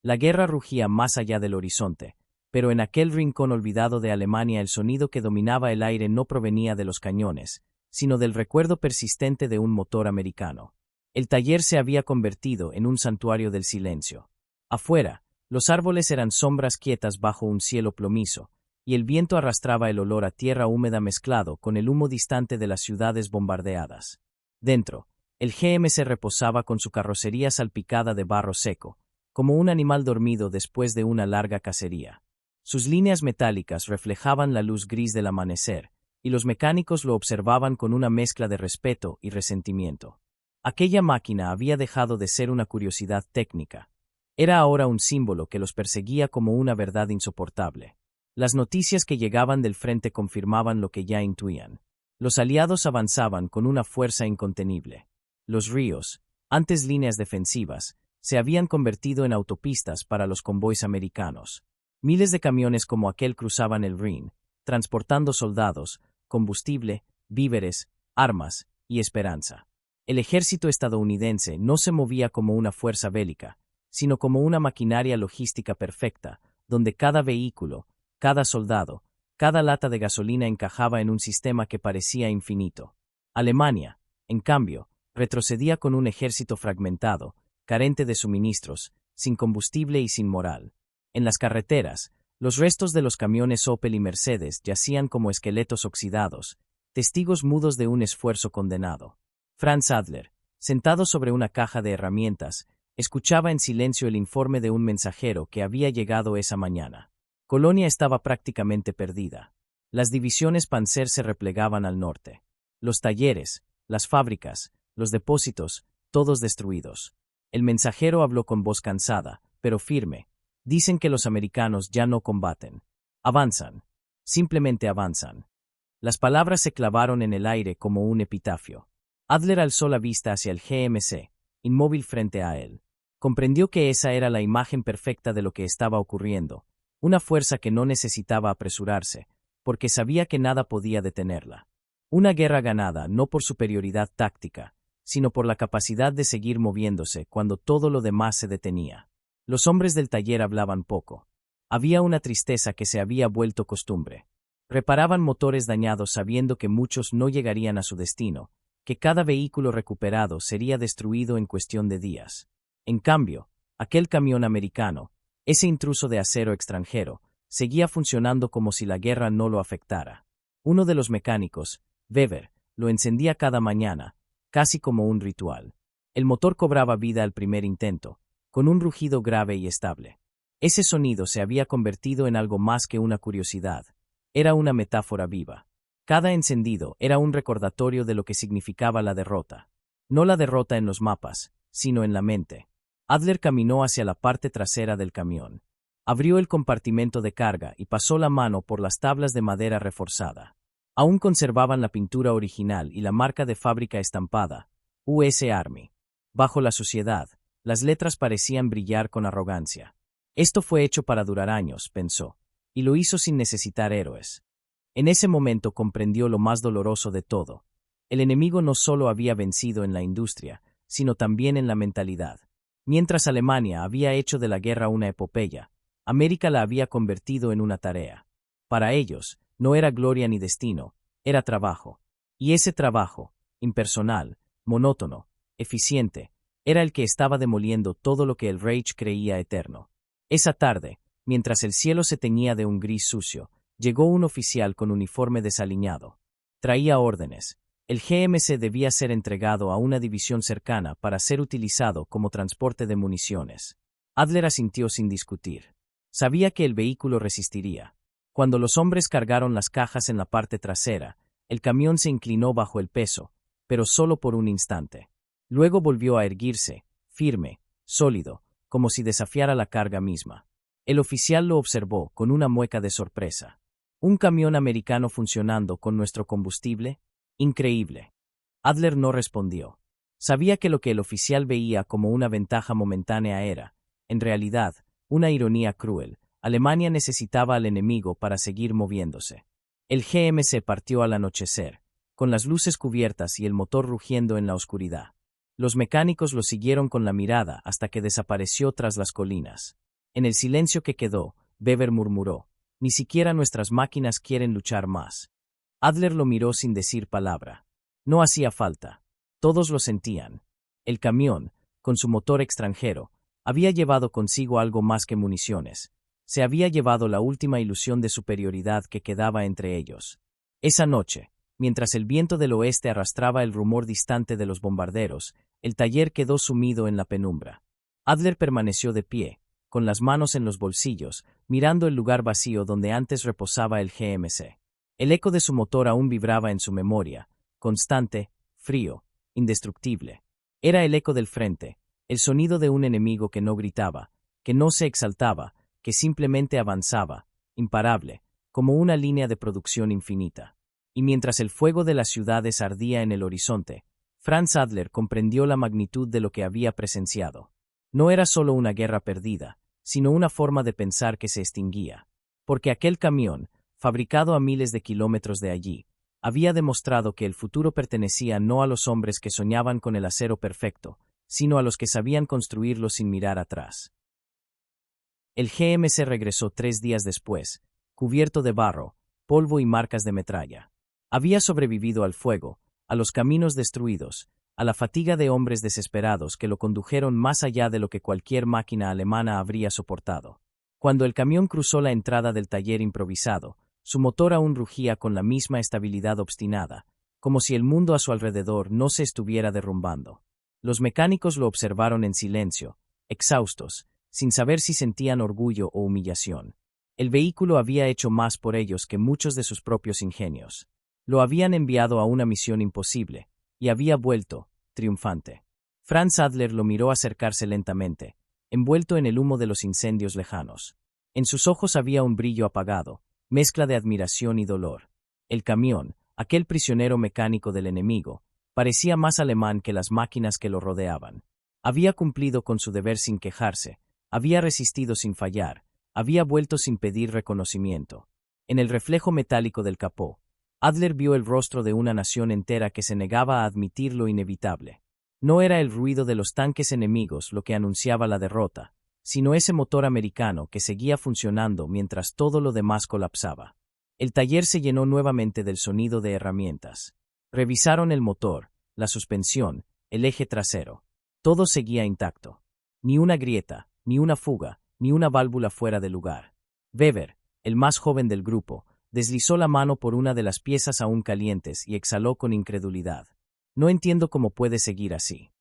La guerra rugía más allá del horizonte, pero en aquel rincón olvidado de Alemania el sonido que dominaba el aire no provenía de los cañones, sino del recuerdo persistente de un motor americano. El taller se había convertido en un santuario del silencio. Afuera, los árboles eran sombras quietas bajo un cielo plomizo, y el viento arrastraba el olor a tierra húmeda mezclado con el humo distante de las ciudades bombardeadas. Dentro, el GMC reposaba con su carrocería salpicada de barro seco, como un animal dormido después de una larga cacería. Sus líneas metálicas reflejaban la luz gris del amanecer, y los mecánicos lo observaban con una mezcla de respeto y resentimiento. Aquella máquina había dejado de ser una curiosidad técnica. Era ahora un símbolo que los perseguía como una verdad insoportable. Las noticias que llegaban del frente confirmaban lo que ya intuían. Los aliados avanzaban con una fuerza incontenible. Los ríos, antes líneas defensivas, se habían convertido en autopistas para los convoys americanos. Miles de camiones como aquel cruzaban el Rin, transportando soldados, combustible, víveres, armas y esperanza. El ejército estadounidense no se movía como una fuerza bélica, sino como una maquinaria logística perfecta, donde cada vehículo, cada soldado, cada lata de gasolina encajaba en un sistema que parecía infinito. Alemania, en cambio, retrocedía con un ejército fragmentado, carente de suministros, sin combustible y sin moral. En las carreteras, los restos de los camiones Opel y Mercedes yacían como esqueletos oxidados, testigos mudos de un esfuerzo condenado. Franz Adler, sentado sobre una caja de herramientas, escuchaba en silencio el informe de un mensajero que había llegado esa mañana. Colonia estaba prácticamente perdida. Las divisiones Panzer se replegaban al norte. Los talleres, las fábricas, los depósitos, todos destruidos. El mensajero habló con voz cansada, pero firme. Dicen que los americanos ya no combaten. Avanzan. Simplemente avanzan. Las palabras se clavaron en el aire como un epitafio. Adler alzó la vista hacia el GMC, inmóvil frente a él. Comprendió que esa era la imagen perfecta de lo que estaba ocurriendo. Una fuerza que no necesitaba apresurarse, porque sabía que nada podía detenerla. Una guerra ganada no por superioridad táctica, sino por la capacidad de seguir moviéndose cuando todo lo demás se detenía. Los hombres del taller hablaban poco. Había una tristeza que se había vuelto costumbre. Reparaban motores dañados sabiendo que muchos no llegarían a su destino, que cada vehículo recuperado sería destruido en cuestión de días. En cambio, aquel camión americano, ese intruso de acero extranjero, seguía funcionando como si la guerra no lo afectara. Uno de los mecánicos, Weber, lo encendía cada mañana, casi como un ritual. El motor cobraba vida al primer intento, con un rugido grave y estable. Ese sonido se había convertido en algo más que una curiosidad. Era una metáfora viva. Cada encendido era un recordatorio de lo que significaba la derrota. No la derrota en los mapas, sino en la mente. Adler caminó hacia la parte trasera del camión. Abrió el compartimento de carga y pasó la mano por las tablas de madera reforzada. Aún conservaban la pintura original y la marca de fábrica estampada, US Army. Bajo la suciedad, las letras parecían brillar con arrogancia. Esto fue hecho para durar años, pensó, y lo hizo sin necesitar héroes. En ese momento comprendió lo más doloroso de todo. El enemigo no solo había vencido en la industria, sino también en la mentalidad. Mientras Alemania había hecho de la guerra una epopeya, América la había convertido en una tarea. Para ellos, no era gloria ni destino, era trabajo. Y ese trabajo, impersonal, monótono, eficiente, era el que estaba demoliendo todo lo que el Reich creía eterno. Esa tarde, mientras el cielo se teñía de un gris sucio, llegó un oficial con uniforme desaliñado. Traía órdenes. El GMC debía ser entregado a una división cercana para ser utilizado como transporte de municiones. Adler asintió sin discutir. Sabía que el vehículo resistiría. Cuando los hombres cargaron las cajas en la parte trasera, el camión se inclinó bajo el peso, pero solo por un instante. Luego volvió a erguirse, firme, sólido, como si desafiara la carga misma. El oficial lo observó con una mueca de sorpresa. ¿Un camión americano funcionando con nuestro combustible? Increíble. Adler no respondió. Sabía que lo que el oficial veía como una ventaja momentánea era, en realidad, una ironía cruel. Alemania necesitaba al enemigo para seguir moviéndose. El GMC partió al anochecer, con las luces cubiertas y el motor rugiendo en la oscuridad. Los mecánicos lo siguieron con la mirada hasta que desapareció tras las colinas. En el silencio que quedó, Weber murmuró, «Ni siquiera nuestras máquinas quieren luchar más». Adler lo miró sin decir palabra. No hacía falta. Todos lo sentían. El camión, con su motor extranjero, había llevado consigo algo más que municiones. Se había llevado la última ilusión de superioridad que quedaba entre ellos. Esa noche, mientras el viento del oeste arrastraba el rumor distante de los bombarderos, el taller quedó sumido en la penumbra. Adler permaneció de pie, con las manos en los bolsillos, mirando el lugar vacío donde antes reposaba el GMC. El eco de su motor aún vibraba en su memoria, constante, frío, indestructible. Era el eco del frente, el sonido de un enemigo que no gritaba, que no se exaltaba, que simplemente avanzaba, imparable, como una línea de producción infinita. Y mientras el fuego de las ciudades ardía en el horizonte, Franz Adler comprendió la magnitud de lo que había presenciado. No era solo una guerra perdida, sino una forma de pensar que se extinguía. Porque aquel camión, fabricado a miles de kilómetros de allí, había demostrado que el futuro pertenecía no a los hombres que soñaban con el acero perfecto, sino a los que sabían construirlo sin mirar atrás. El GMC regresó 3 días después, cubierto de barro, polvo y marcas de metralla. Había sobrevivido al fuego, a los caminos destruidos, a la fatiga de hombres desesperados que lo condujeron más allá de lo que cualquier máquina alemana habría soportado. Cuando el camión cruzó la entrada del taller improvisado, su motor aún rugía con la misma estabilidad obstinada, como si el mundo a su alrededor no se estuviera derrumbando. Los mecánicos lo observaron en silencio, exhaustos, sin saber si sentían orgullo o humillación. El vehículo había hecho más por ellos que muchos de sus propios ingenios. Lo habían enviado a una misión imposible, y había vuelto, triunfante. Franz Adler lo miró acercarse lentamente, envuelto en el humo de los incendios lejanos. En sus ojos había un brillo apagado, mezcla de admiración y dolor. El camión, aquel prisionero mecánico del enemigo, parecía más alemán que las máquinas que lo rodeaban. Había cumplido con su deber sin quejarse, había resistido sin fallar, había vuelto sin pedir reconocimiento. En el reflejo metálico del capó, Adler vio el rostro de una nación entera que se negaba a admitir lo inevitable. No era el ruido de los tanques enemigos lo que anunciaba la derrota, sino ese motor americano que seguía funcionando mientras todo lo demás colapsaba. El taller se llenó nuevamente del sonido de herramientas. Revisaron el motor, la suspensión, el eje trasero. Todo seguía intacto. Ni una grieta, ni una fuga, ni una válvula fuera de lugar. Weber, el más joven del grupo, deslizó la mano por una de las piezas aún calientes y exhaló con incredulidad. No entiendo cómo puede seguir así.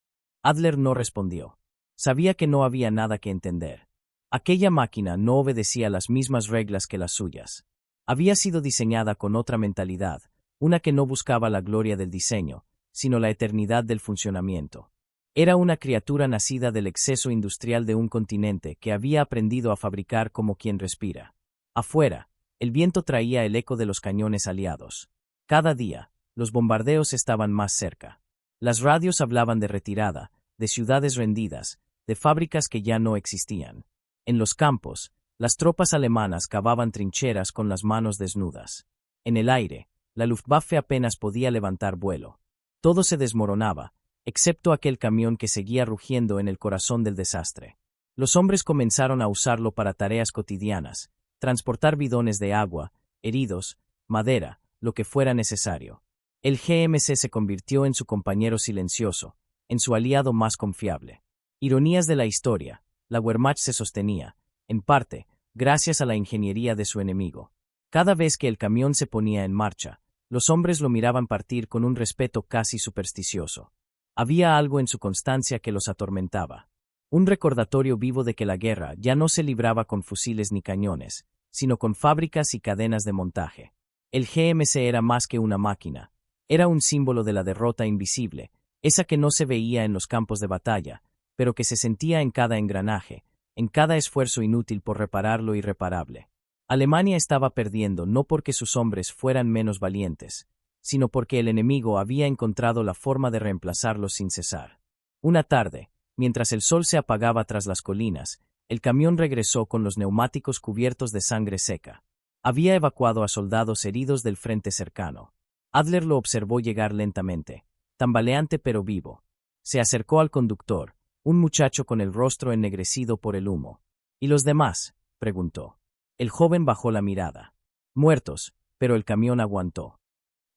Adler no respondió. Sabía que no había nada que entender. Aquella máquina no obedecía las mismas reglas que las suyas. Había sido diseñada con otra mentalidad, una que no buscaba la gloria del diseño, sino la eternidad del funcionamiento. Era una criatura nacida del exceso industrial de un continente que había aprendido a fabricar como quien respira. Afuera, el viento traía el eco de los cañones aliados. Cada día, los bombardeos estaban más cerca. Las radios hablaban de retirada, de ciudades rendidas, de fábricas que ya no existían. En los campos, las tropas alemanas cavaban trincheras con las manos desnudas. En el aire, la Luftwaffe apenas podía levantar vuelo. Todo se desmoronaba, excepto aquel camión que seguía rugiendo en el corazón del desastre. Los hombres comenzaron a usarlo para tareas cotidianas, transportar bidones de agua, heridos, madera, lo que fuera necesario. El GMC se convirtió en su compañero silencioso, en su aliado más confiable. Ironías de la historia, la Wehrmacht se sostenía, en parte, gracias a la ingeniería de su enemigo. Cada vez que el camión se ponía en marcha, los hombres lo miraban partir con un respeto casi supersticioso. Había algo en su constancia que los atormentaba. Un recordatorio vivo de que la guerra ya no se libraba con fusiles ni cañones, sino con fábricas y cadenas de montaje. El GMC era más que una máquina. Era un símbolo de la derrota invisible, esa que no se veía en los campos de batalla, pero que se sentía en cada engranaje, en cada esfuerzo inútil por reparar lo irreparable. Alemania estaba perdiendo no porque sus hombres fueran menos valientes, sino porque el enemigo había encontrado la forma de reemplazarlos sin cesar. Una tarde, mientras el sol se apagaba tras las colinas, el camión regresó con los neumáticos cubiertos de sangre seca. Había evacuado a soldados heridos del frente cercano. Adler lo observó llegar lentamente, tambaleante pero vivo. Se acercó al conductor, un muchacho con el rostro ennegrecido por el humo. ¿Y los demás?, preguntó. El joven bajó la mirada. Muertos, pero el camión aguantó.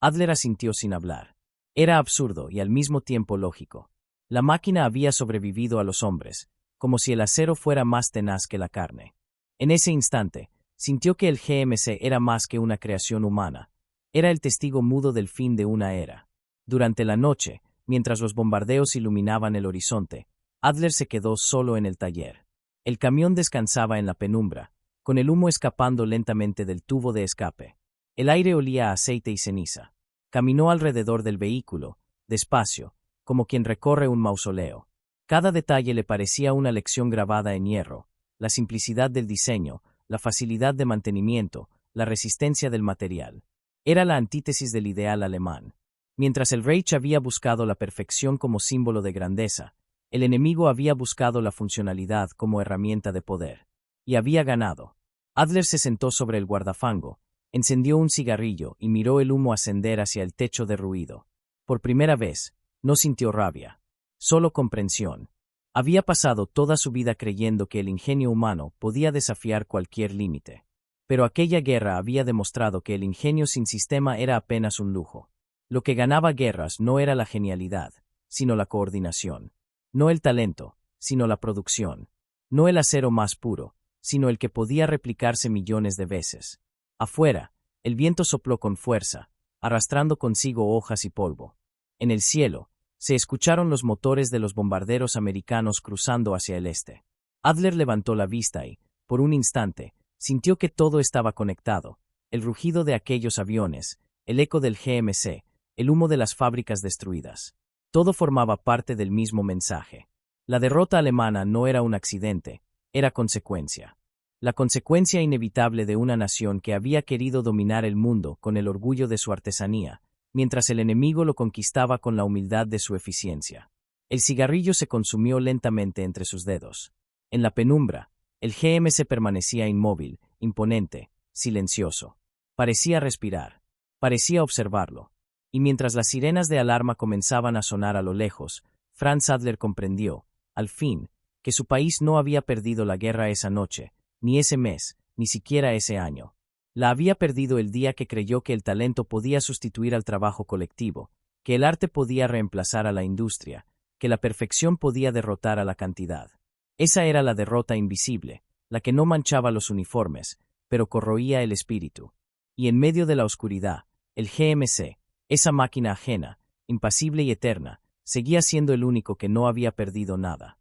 Adler asintió sin hablar. Era absurdo y al mismo tiempo lógico. La máquina había sobrevivido a los hombres, como si el acero fuera más tenaz que la carne. En ese instante, sintió que el GMC era más que una creación humana. Era el testigo mudo del fin de una era. Durante la noche, mientras los bombardeos iluminaban el horizonte, Adler se quedó solo en el taller. El camión descansaba en la penumbra, con el humo escapando lentamente del tubo de escape. El aire olía a aceite y ceniza. Caminó alrededor del vehículo, despacio, como quien recorre un mausoleo. Cada detalle le parecía una lección grabada en hierro: la simplicidad del diseño, la facilidad de mantenimiento, la resistencia del material. Era la antítesis del ideal alemán. Mientras el Reich había buscado la perfección como símbolo de grandeza, el enemigo había buscado la funcionalidad como herramienta de poder. Y había ganado. Adler se sentó sobre el guardafango, encendió un cigarrillo y miró el humo ascender hacia el techo derruido. Por primera vez, no sintió rabia, solo comprensión. Había pasado toda su vida creyendo que el ingenio humano podía desafiar cualquier límite. Pero aquella guerra había demostrado que el ingenio sin sistema era apenas un lujo. Lo que ganaba guerras no era la genialidad, sino la coordinación. No el talento, sino la producción. No el acero más puro, sino el que podía replicarse millones de veces. Afuera, el viento sopló con fuerza, arrastrando consigo hojas y polvo. En el cielo, se escucharon los motores de los bombarderos americanos cruzando hacia el este. Adler levantó la vista y, por un instante, sintió que todo estaba conectado: el rugido de aquellos aviones, el eco del GMC, el humo de las fábricas destruidas. Todo formaba parte del mismo mensaje. La derrota alemana no era un accidente, era consecuencia. La consecuencia inevitable de una nación que había querido dominar el mundo con el orgullo de su artesanía, mientras el enemigo lo conquistaba con la humildad de su eficiencia. El cigarrillo se consumió lentamente entre sus dedos. En la penumbra, el GMC permanecía inmóvil, imponente, silencioso. Parecía respirar. Parecía observarlo. Y mientras las sirenas de alarma comenzaban a sonar a lo lejos, Franz Adler comprendió, al fin, que su país no había perdido la guerra esa noche, ni ese mes, ni siquiera ese año. La había perdido el día que creyó que el talento podía sustituir al trabajo colectivo, que el arte podía reemplazar a la industria, que la perfección podía derrotar a la cantidad. Esa era la derrota invisible, la que no manchaba los uniformes, pero corroía el espíritu. Y en medio de la oscuridad, el GMC, esa máquina ajena, impasible y eterna, seguía siendo el único que no había perdido nada.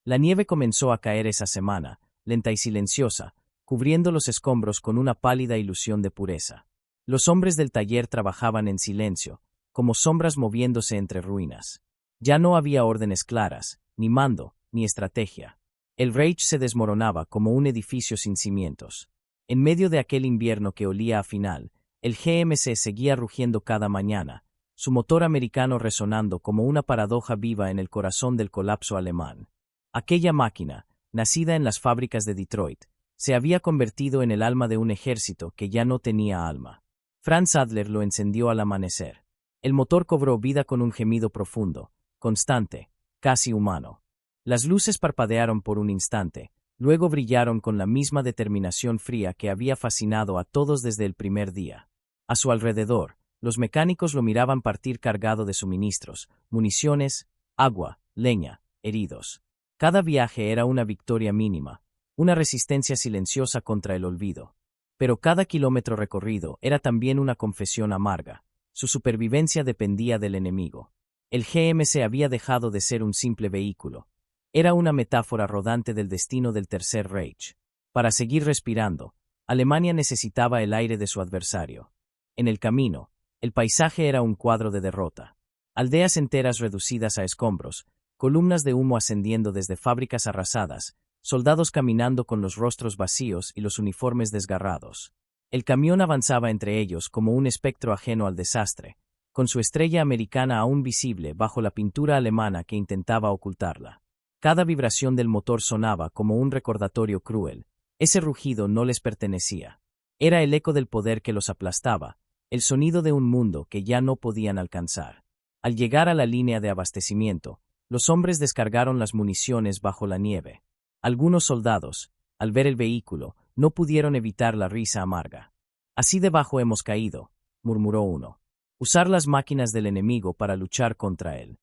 La nieve comenzó a caer esa semana, lenta y silenciosa, cubriendo los escombros con una pálida ilusión de pureza. Los hombres del taller trabajaban en silencio, como sombras moviéndose entre ruinas. Ya no había órdenes claras, ni mando, ni estrategia. El Reich se desmoronaba como un edificio sin cimientos. En medio de aquel invierno que olía a final, el GMC seguía rugiendo cada mañana, su motor americano resonando como una paradoja viva en el corazón del colapso alemán. Aquella máquina, nacida en las fábricas de Detroit, se había convertido en el alma de un ejército que ya no tenía alma. Franz Adler lo encendió al amanecer. El motor cobró vida con un gemido profundo, constante, casi humano. Las luces parpadearon por un instante, luego brillaron con la misma determinación fría que había fascinado a todos desde el primer día. A su alrededor, los mecánicos lo miraban partir cargado de suministros, municiones, agua, leña, heridos. Cada viaje era una victoria mínima, una resistencia silenciosa contra el olvido. Pero cada kilómetro recorrido era también una confesión amarga. Su supervivencia dependía del enemigo. El GMC había dejado de ser un simple vehículo. Era una metáfora rodante del destino del Tercer Reich. Para seguir respirando, Alemania necesitaba el aire de su adversario. En el camino, el paisaje era un cuadro de derrota. Aldeas enteras reducidas a escombros, columnas de humo ascendiendo desde fábricas arrasadas, soldados caminando con los rostros vacíos y los uniformes desgarrados. El camión avanzaba entre ellos como un espectro ajeno al desastre, con su estrella americana aún visible bajo la pintura alemana que intentaba ocultarla. Cada vibración del motor sonaba como un recordatorio cruel. Ese rugido no les pertenecía. Era el eco del poder que los aplastaba, el sonido de un mundo que ya no podían alcanzar. Al llegar a la línea de abastecimiento, los hombres descargaron las municiones bajo la nieve. Algunos soldados, al ver el vehículo, no pudieron evitar la risa amarga. «Así debajo hemos caído», murmuró uno. «Usar las máquinas del enemigo para luchar contra él».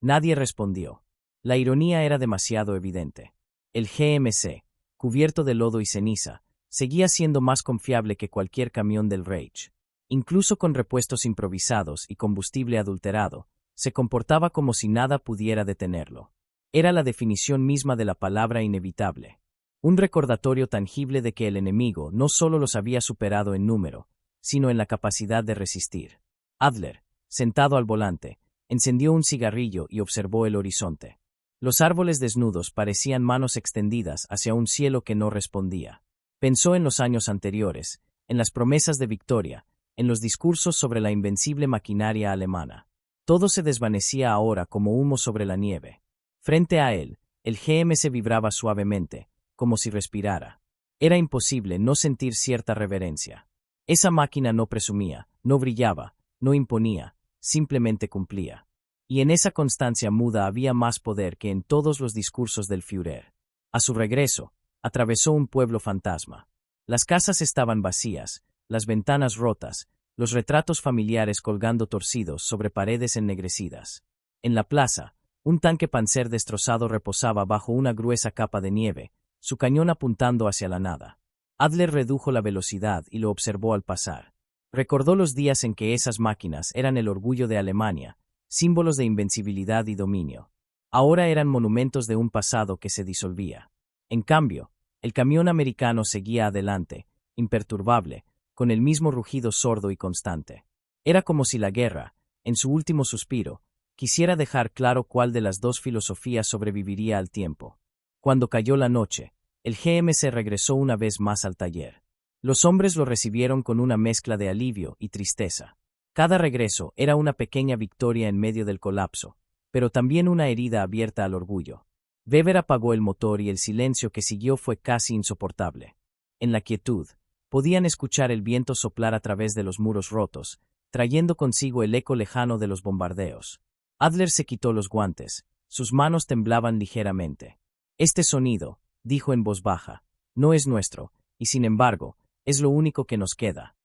Nadie respondió. La ironía era demasiado evidente. El GMC, cubierto de lodo y ceniza, seguía siendo más confiable que cualquier camión del Reich. Incluso con repuestos improvisados y combustible adulterado, se comportaba como si nada pudiera detenerlo. Era la definición misma de la palabra inevitable. Un recordatorio tangible de que el enemigo no solo los había superado en número, sino en la capacidad de resistir. Adler, sentado al volante, encendió un cigarrillo y observó el horizonte. Los árboles desnudos parecían manos extendidas hacia un cielo que no respondía. Pensó en los años anteriores, en las promesas de victoria, en los discursos sobre la invencible maquinaria alemana. Todo se desvanecía ahora como humo sobre la nieve. Frente a él, el GMC vibraba suavemente, como si respirara. Era imposible no sentir cierta reverencia. Esa máquina no presumía, no brillaba, no imponía, simplemente cumplía. Y en esa constancia muda había más poder que en todos los discursos del Führer. A su regreso, atravesó un pueblo fantasma. Las casas estaban vacías, las ventanas rotas, los retratos familiares colgando torcidos sobre paredes ennegrecidas. En la plaza, un tanque Panzer destrozado reposaba bajo una gruesa capa de nieve, su cañón apuntando hacia la nada. Adler redujo la velocidad y lo observó al pasar. Recordó los días en que esas máquinas eran el orgullo de Alemania, símbolos de invencibilidad y dominio. Ahora eran monumentos de un pasado que se disolvía. En cambio, el camión americano seguía adelante, imperturbable, con el mismo rugido sordo y constante. Era como si la guerra, en su último suspiro, quisiera dejar claro cuál de las dos filosofías sobreviviría al tiempo. Cuando cayó la noche, el GMC regresó una vez más al taller. Los hombres lo recibieron con una mezcla de alivio y tristeza. Cada regreso era una pequeña victoria en medio del colapso, pero también una herida abierta al orgullo. Weber apagó el motor y el silencio que siguió fue casi insoportable. En la quietud, podían escuchar el viento soplar a través de los muros rotos, trayendo consigo el eco lejano de los bombardeos. Adler se quitó los guantes, sus manos temblaban ligeramente. «Este sonido», dijo en voz baja, «no es nuestro, y sin embargo, es lo único que nos queda».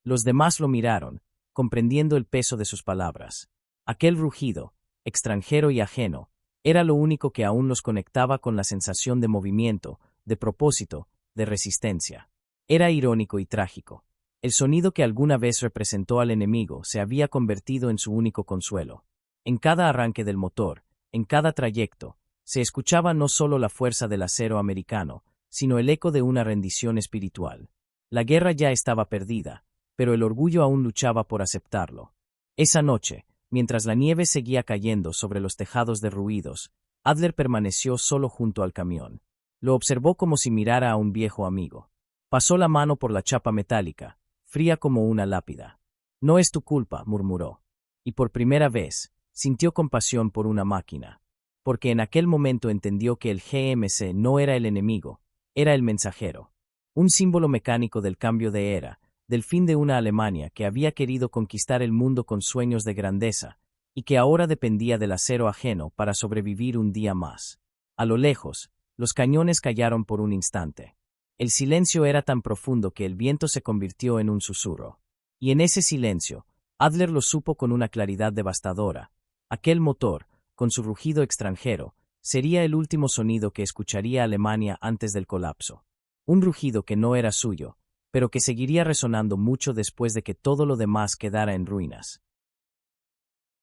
Los demás lo miraron, comprendiendo el peso de sus palabras. Aquel rugido, extranjero y ajeno, era lo único que aún los conectaba con la sensación de movimiento, de propósito, de resistencia. Era irónico y trágico. El sonido que alguna vez representó al enemigo se había convertido en su único consuelo. En cada arranque del motor, en cada trayecto, se escuchaba no solo la fuerza del acero americano, sino el eco de una rendición espiritual. La guerra ya estaba perdida, pero el orgullo aún luchaba por aceptarlo. Esa noche, mientras la nieve seguía cayendo sobre los tejados derruidos, Adler permaneció solo junto al camión. Lo observó como si mirara a un viejo amigo. Pasó la mano por la chapa metálica, fría como una lápida. «No es tu culpa», murmuró. Y por primera vez, sintió compasión por una máquina. Porque en aquel momento entendió que el GMC no era el enemigo, era el mensajero. Un símbolo mecánico del cambio de era, del fin de una Alemania que había querido conquistar el mundo con sueños de grandeza, y que ahora dependía del acero ajeno para sobrevivir un día más. A lo lejos, los cañones callaron por un instante. El silencio era tan profundo que el viento se convirtió en un susurro. Y en ese silencio, Adler lo supo con una claridad devastadora. Aquel motor, con su rugido extranjero, sería el último sonido que escucharía Alemania antes del colapso. Un rugido que no era suyo, pero que seguiría resonando mucho después de que todo lo demás quedara en ruinas.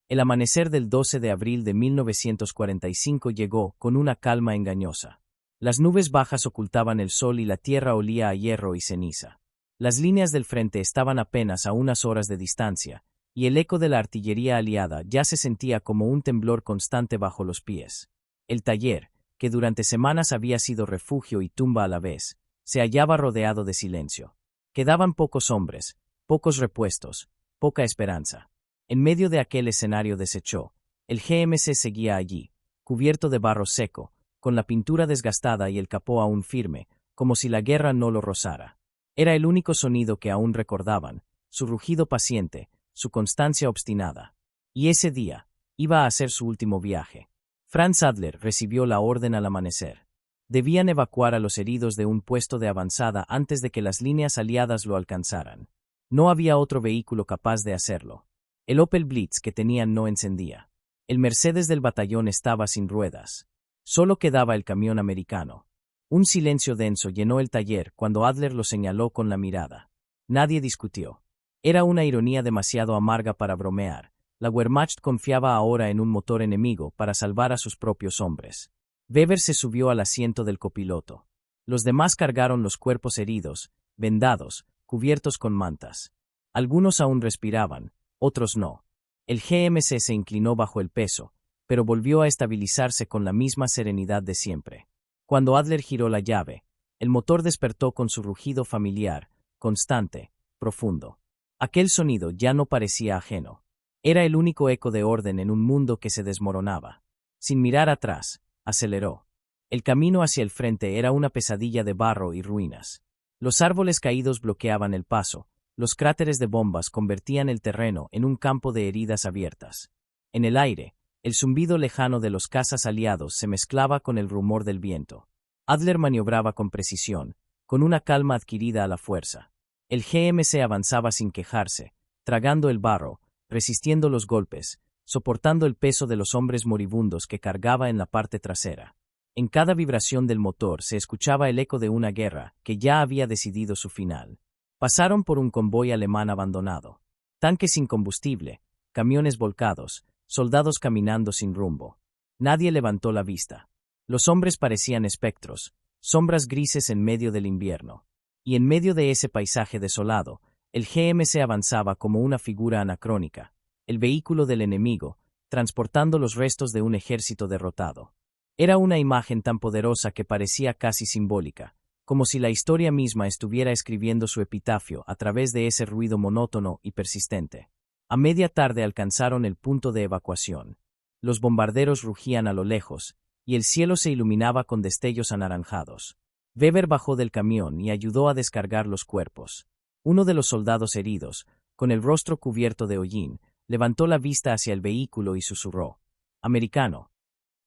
El amanecer del 12 de abril de 1945 llegó con una calma engañosa. Las nubes bajas ocultaban el sol y la tierra olía a hierro y ceniza. Las líneas del frente estaban apenas a unas horas de distancia, y el eco de la artillería aliada ya se sentía como un temblor constante bajo los pies. El taller, que durante semanas había sido refugio y tumba a la vez, se hallaba rodeado de silencio. Quedaban pocos hombres, pocos repuestos, poca esperanza. En medio de aquel escenario deshecho, el GMC seguía allí, cubierto de barro seco, con la pintura desgastada y el capó aún firme, como si la guerra no lo rozara. Era el único sonido que aún recordaban, su rugido paciente, su constancia obstinada. Y ese día, iba a ser su último viaje. Franz Adler recibió la orden al amanecer. Debían evacuar a los heridos de un puesto de avanzada antes de que las líneas aliadas lo alcanzaran. No había otro vehículo capaz de hacerlo. El Opel Blitz que tenían no encendía. El Mercedes del batallón estaba sin ruedas. Solo quedaba el camión americano. Un silencio denso llenó el taller cuando Adler lo señaló con la mirada. Nadie discutió. Era una ironía demasiado amarga para bromear. La Wehrmacht confiaba ahora en un motor enemigo para salvar a sus propios hombres. Weber se subió al asiento del copiloto. Los demás cargaron los cuerpos heridos, vendados, cubiertos con mantas. Algunos aún respiraban, otros no. El GMC se inclinó bajo el peso, pero volvió a estabilizarse con la misma serenidad de siempre. Cuando Adler giró la llave, el motor despertó con su rugido familiar, constante, profundo. Aquel sonido ya no parecía ajeno. Era el único eco de orden en un mundo que se desmoronaba. Sin mirar atrás, aceleró. El camino hacia el frente era una pesadilla de barro y ruinas. Los árboles caídos bloqueaban el paso. Los cráteres de bombas convertían el terreno en un campo de heridas abiertas. En el aire, el zumbido lejano de los cazas aliados se mezclaba con el rumor del viento. Adler maniobraba con precisión, con una calma adquirida a la fuerza. El GMC avanzaba sin quejarse, tragando el barro, resistiendo los golpes, soportando el peso de los hombres moribundos que cargaba en la parte trasera. En cada vibración del motor se escuchaba el eco de una guerra que ya había decidido su final. Pasaron por un convoy alemán abandonado. Tanques sin combustible, camiones volcados, soldados caminando sin rumbo. Nadie levantó la vista. Los hombres parecían espectros, sombras grises en medio del invierno. Y en medio de ese paisaje desolado, el GMC avanzaba como una figura anacrónica, el vehículo del enemigo, transportando los restos de un ejército derrotado. Era una imagen tan poderosa que parecía casi simbólica, como si la historia misma estuviera escribiendo su epitafio a través de ese ruido monótono y persistente. A media tarde alcanzaron el punto de evacuación. Los bombarderos rugían a lo lejos, y el cielo se iluminaba con destellos anaranjados. Weber bajó del camión y ayudó a descargar los cuerpos. Uno de los soldados heridos, con el rostro cubierto de hollín, levantó la vista hacia el vehículo y susurró: «Americano».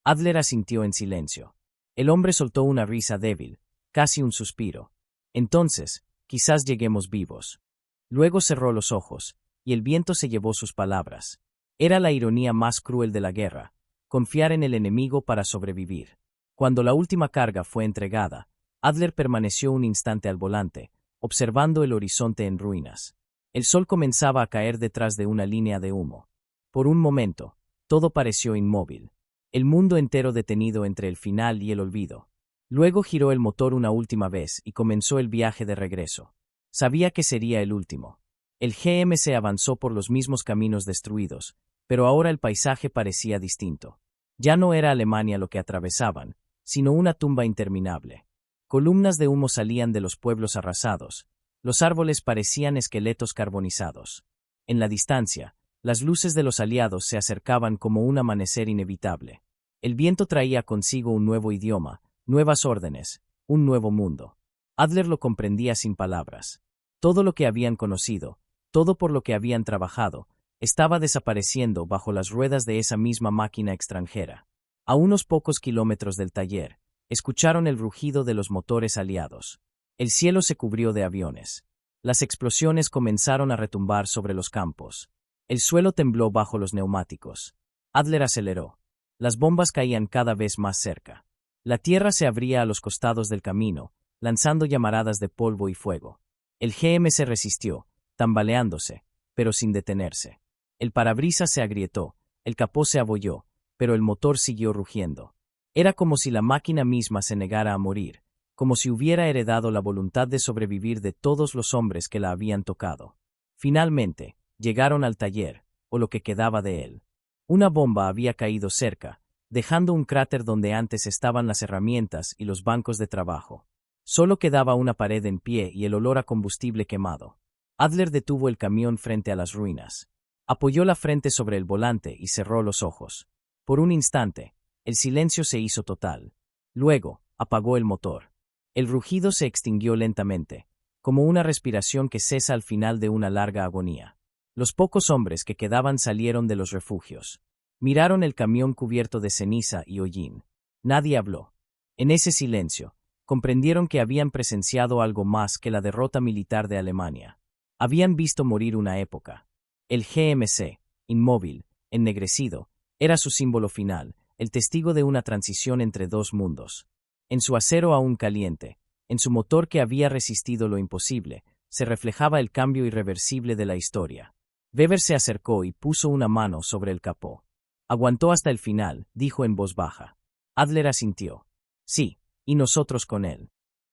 Adler asintió en silencio. El hombre soltó una risa débil, casi un suspiro. «Entonces, quizás lleguemos vivos». Luego cerró los ojos, y el viento se llevó sus palabras. Era la ironía más cruel de la guerra, confiar en el enemigo para sobrevivir. Cuando la última carga fue entregada, Adler permaneció un instante al volante, observando el horizonte en ruinas. El sol comenzaba a caer detrás de una línea de humo. Por un momento, todo pareció inmóvil. El mundo entero detenido entre el final y el olvido. Luego giró el motor una última vez y comenzó el viaje de regreso. Sabía que sería el último. El GMC avanzó por los mismos caminos destruidos, pero ahora el paisaje parecía distinto. Ya no era Alemania lo que atravesaban, sino una tumba interminable. Columnas de humo salían de los pueblos arrasados. Los árboles parecían esqueletos carbonizados. En la distancia, las luces de los aliados se acercaban como un amanecer inevitable. El viento traía consigo un nuevo idioma, nuevas órdenes, un nuevo mundo. Adler lo comprendía sin palabras. Todo lo que habían conocido, todo por lo que habían trabajado, estaba desapareciendo bajo las ruedas de esa misma máquina extranjera. A unos pocos kilómetros del taller, escucharon el rugido de los motores aliados. El cielo se cubrió de aviones. Las explosiones comenzaron a retumbar sobre los campos. El suelo tembló bajo los neumáticos. Adler aceleró. Las bombas caían cada vez más cerca. La tierra se abría a los costados del camino, lanzando llamaradas de polvo y fuego. El GM se resistió, tambaleándose, pero sin detenerse. El parabrisas se agrietó, el capó se abolló, pero el motor siguió rugiendo. Era como si la máquina misma se negara a morir, como si hubiera heredado la voluntad de sobrevivir de todos los hombres que la habían tocado. Finalmente, llegaron al taller, o lo que quedaba de él. Una bomba había caído cerca, dejando un cráter donde antes estaban las herramientas y los bancos de trabajo. Solo quedaba una pared en pie y el olor a combustible quemado. Adler detuvo el camión frente a las ruinas. Apoyó la frente sobre el volante y cerró los ojos. Por un instante, el silencio se hizo total. Luego, apagó el motor. El rugido se extinguió lentamente, como una respiración que cesa al final de una larga agonía. Los pocos hombres que quedaban salieron de los refugios. Miraron el camión cubierto de ceniza y hollín. Nadie habló. En ese silencio, comprendieron que habían presenciado algo más que la derrota militar de Alemania. Habían visto morir una época. El GMC, inmóvil, ennegrecido, era su símbolo final, el testigo de una transición entre dos mundos. En su acero aún caliente, en su motor que había resistido lo imposible, se reflejaba el cambio irreversible de la historia. Weber se acercó y puso una mano sobre el capó. Aguantó hasta el final, dijo en voz baja. Adler asintió. Sí, y nosotros con él.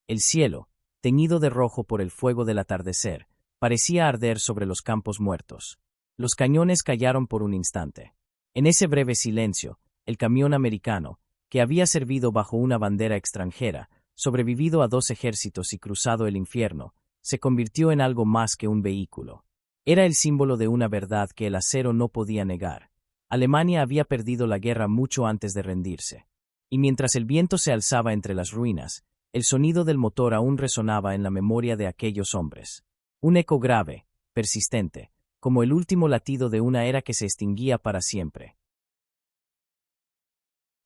El cielo, teñido de rojo por el fuego del atardecer, parecía arder sobre los campos muertos. Los cañones callaron por un instante. En ese breve silencio, el camión americano, que había servido bajo una bandera extranjera, sobrevivido a 2 ejércitos y cruzado el infierno, se convirtió en algo más que un vehículo. Era el símbolo de una verdad que el acero no podía negar. Alemania había perdido la guerra mucho antes de rendirse. Y mientras el viento se alzaba entre las ruinas, el sonido del motor aún resonaba en la memoria de aquellos hombres. Un eco grave, persistente, como el último latido de una era que se extinguía para siempre.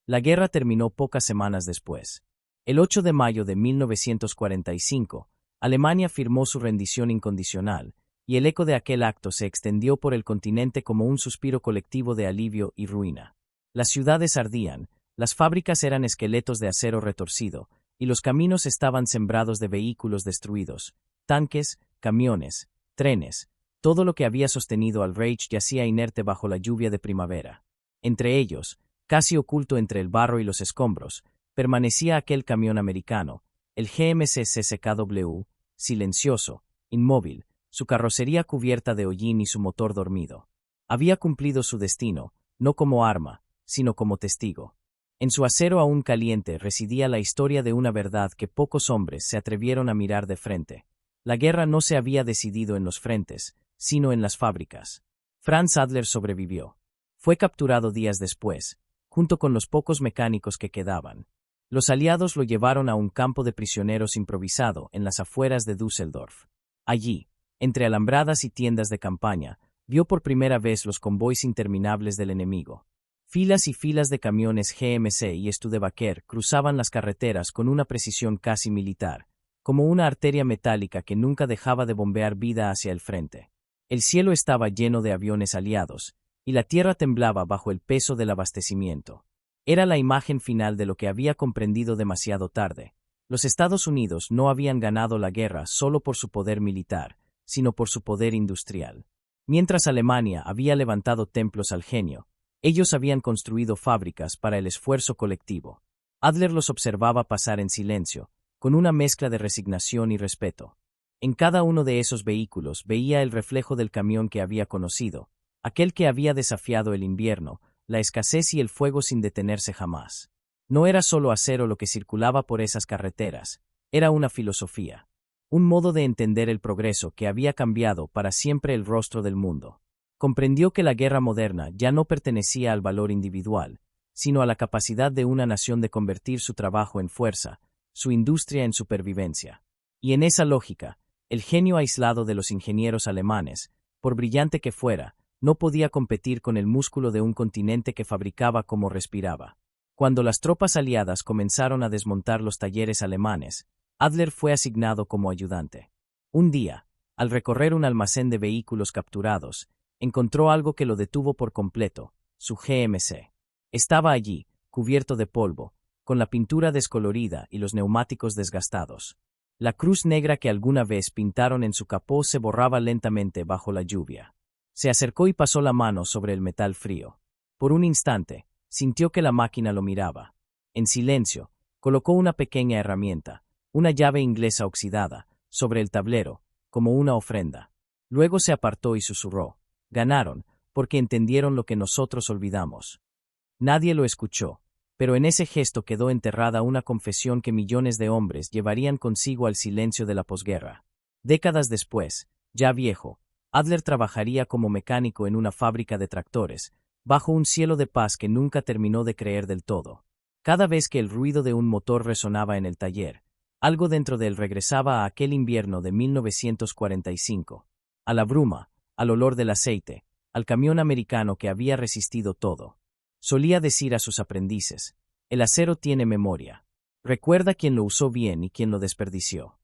La guerra terminó pocas semanas después. El 8 de mayo de 1945, Alemania firmó su rendición incondicional, y el eco de aquel acto se extendió por el continente como un suspiro colectivo de alivio y ruina. Las ciudades ardían, las fábricas eran esqueletos de acero retorcido, y los caminos estaban sembrados de vehículos destruidos, tanques, camiones, trenes, todo lo que había sostenido al Reich yacía inerte bajo la lluvia de primavera. Entre ellos, casi oculto entre el barro y los escombros, permanecía aquel camión americano, el GMC CCKW, silencioso, inmóvil, su carrocería cubierta de hollín y su motor dormido. Había cumplido su destino, no como arma, sino como testigo. En su acero aún caliente residía la historia de una verdad que pocos hombres se atrevieron a mirar de frente. La guerra no se había decidido en los frentes, sino en las fábricas. Franz Adler sobrevivió. Fue capturado días después, junto con los pocos mecánicos que quedaban. Los aliados lo llevaron a un campo de prisioneros improvisado en las afueras de Düsseldorf. Allí, entre alambradas y tiendas de campaña, vio por primera vez los convoys interminables del enemigo. Filas y filas de camiones GMC y Studebaker cruzaban las carreteras con una precisión casi militar, como una arteria metálica que nunca dejaba de bombear vida hacia el frente. El cielo estaba lleno de aviones aliados, y la tierra temblaba bajo el peso del abastecimiento. Era la imagen final de lo que había comprendido demasiado tarde. Los Estados Unidos no habían ganado la guerra solo por su poder militar, sino por su poder industrial. Mientras Alemania había levantado templos al genio, ellos habían construido fábricas para el esfuerzo colectivo. Adler los observaba pasar en silencio, con una mezcla de resignación y respeto. En cada uno de esos vehículos veía el reflejo del camión que había conocido, aquel que había desafiado el invierno, la escasez y el fuego sin detenerse jamás. No era solo acero lo que circulaba por esas carreteras, era una filosofía. Un modo de entender el progreso que había cambiado para siempre el rostro del mundo. Comprendió que la guerra moderna ya no pertenecía al valor individual, sino a la capacidad de una nación de convertir su trabajo en fuerza, su industria en supervivencia. Y en esa lógica, El genio aislado de los ingenieros alemanes, por brillante que fuera, no podía competir con el músculo de un continente que fabricaba como respiraba. Cuando las tropas aliadas comenzaron a desmontar los talleres alemanes, Adler fue asignado como ayudante. Un día, al recorrer un almacén de vehículos capturados, encontró algo que lo detuvo por completo: su GMC. Estaba allí, cubierto de polvo, con la pintura descolorida y los neumáticos desgastados. La cruz negra que alguna vez pintaron en su capó se borraba lentamente bajo la lluvia. Se acercó y pasó la mano sobre el metal frío. Por un instante, sintió que la máquina lo miraba. En silencio, colocó una pequeña herramienta, una llave inglesa oxidada, sobre el tablero, como una ofrenda. Luego se apartó y susurró: «Ganaron, porque entendieron lo que nosotros olvidamos». Nadie lo escuchó, pero en ese gesto quedó enterrada una confesión que millones de hombres llevarían consigo al silencio de la posguerra. Décadas después, ya viejo, Adler trabajaría como mecánico en una fábrica de tractores, bajo un cielo de paz que nunca terminó de creer del todo. Cada vez que el ruido de un motor resonaba en el taller, algo dentro de él regresaba a aquel invierno de 1945, a la bruma, al olor del aceite, al camión americano que había resistido todo. Solía decir a sus aprendices: «El acero tiene memoria. Recuerda quién lo usó bien y quién lo desperdició».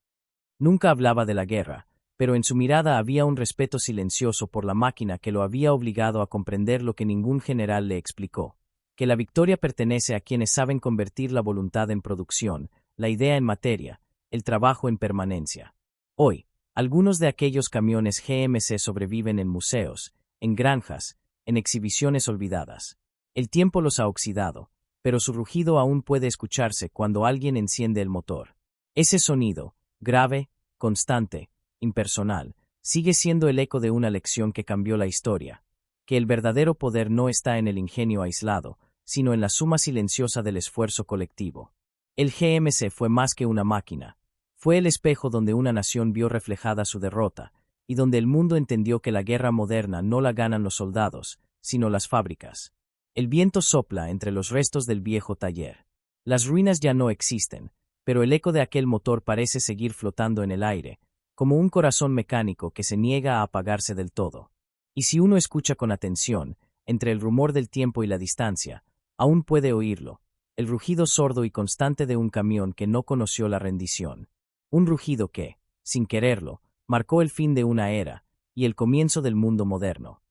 Nunca hablaba de la guerra, pero en su mirada había un respeto silencioso por la máquina que lo había obligado a comprender lo que ningún general le explicó: que la victoria pertenece a quienes saben convertir la voluntad en producción, la idea en materia, el trabajo en permanencia. Hoy, algunos de aquellos camiones GMC sobreviven en museos, en granjas, en exhibiciones olvidadas. El tiempo los ha oxidado, pero su rugido aún puede escucharse cuando alguien enciende el motor. Ese sonido, grave, constante, impersonal, sigue siendo el eco de una lección que cambió la historia: que el verdadero poder no está en el ingenio aislado, sino en la suma silenciosa del esfuerzo colectivo. El GMC fue más que una máquina. Fue el espejo donde una nación vio reflejada su derrota, y donde el mundo entendió que la guerra moderna no la ganan los soldados, sino las fábricas. El viento sopla entre los restos del viejo taller. Las ruinas ya no existen, pero el eco de aquel motor parece seguir flotando en el aire, como un corazón mecánico que se niega a apagarse del todo. Y si uno escucha con atención, entre el rumor del tiempo y la distancia, aún puede oírlo: el rugido sordo y constante de un camión que no conoció la rendición. Un rugido que, sin quererlo, marcó el fin de una era y el comienzo del mundo moderno.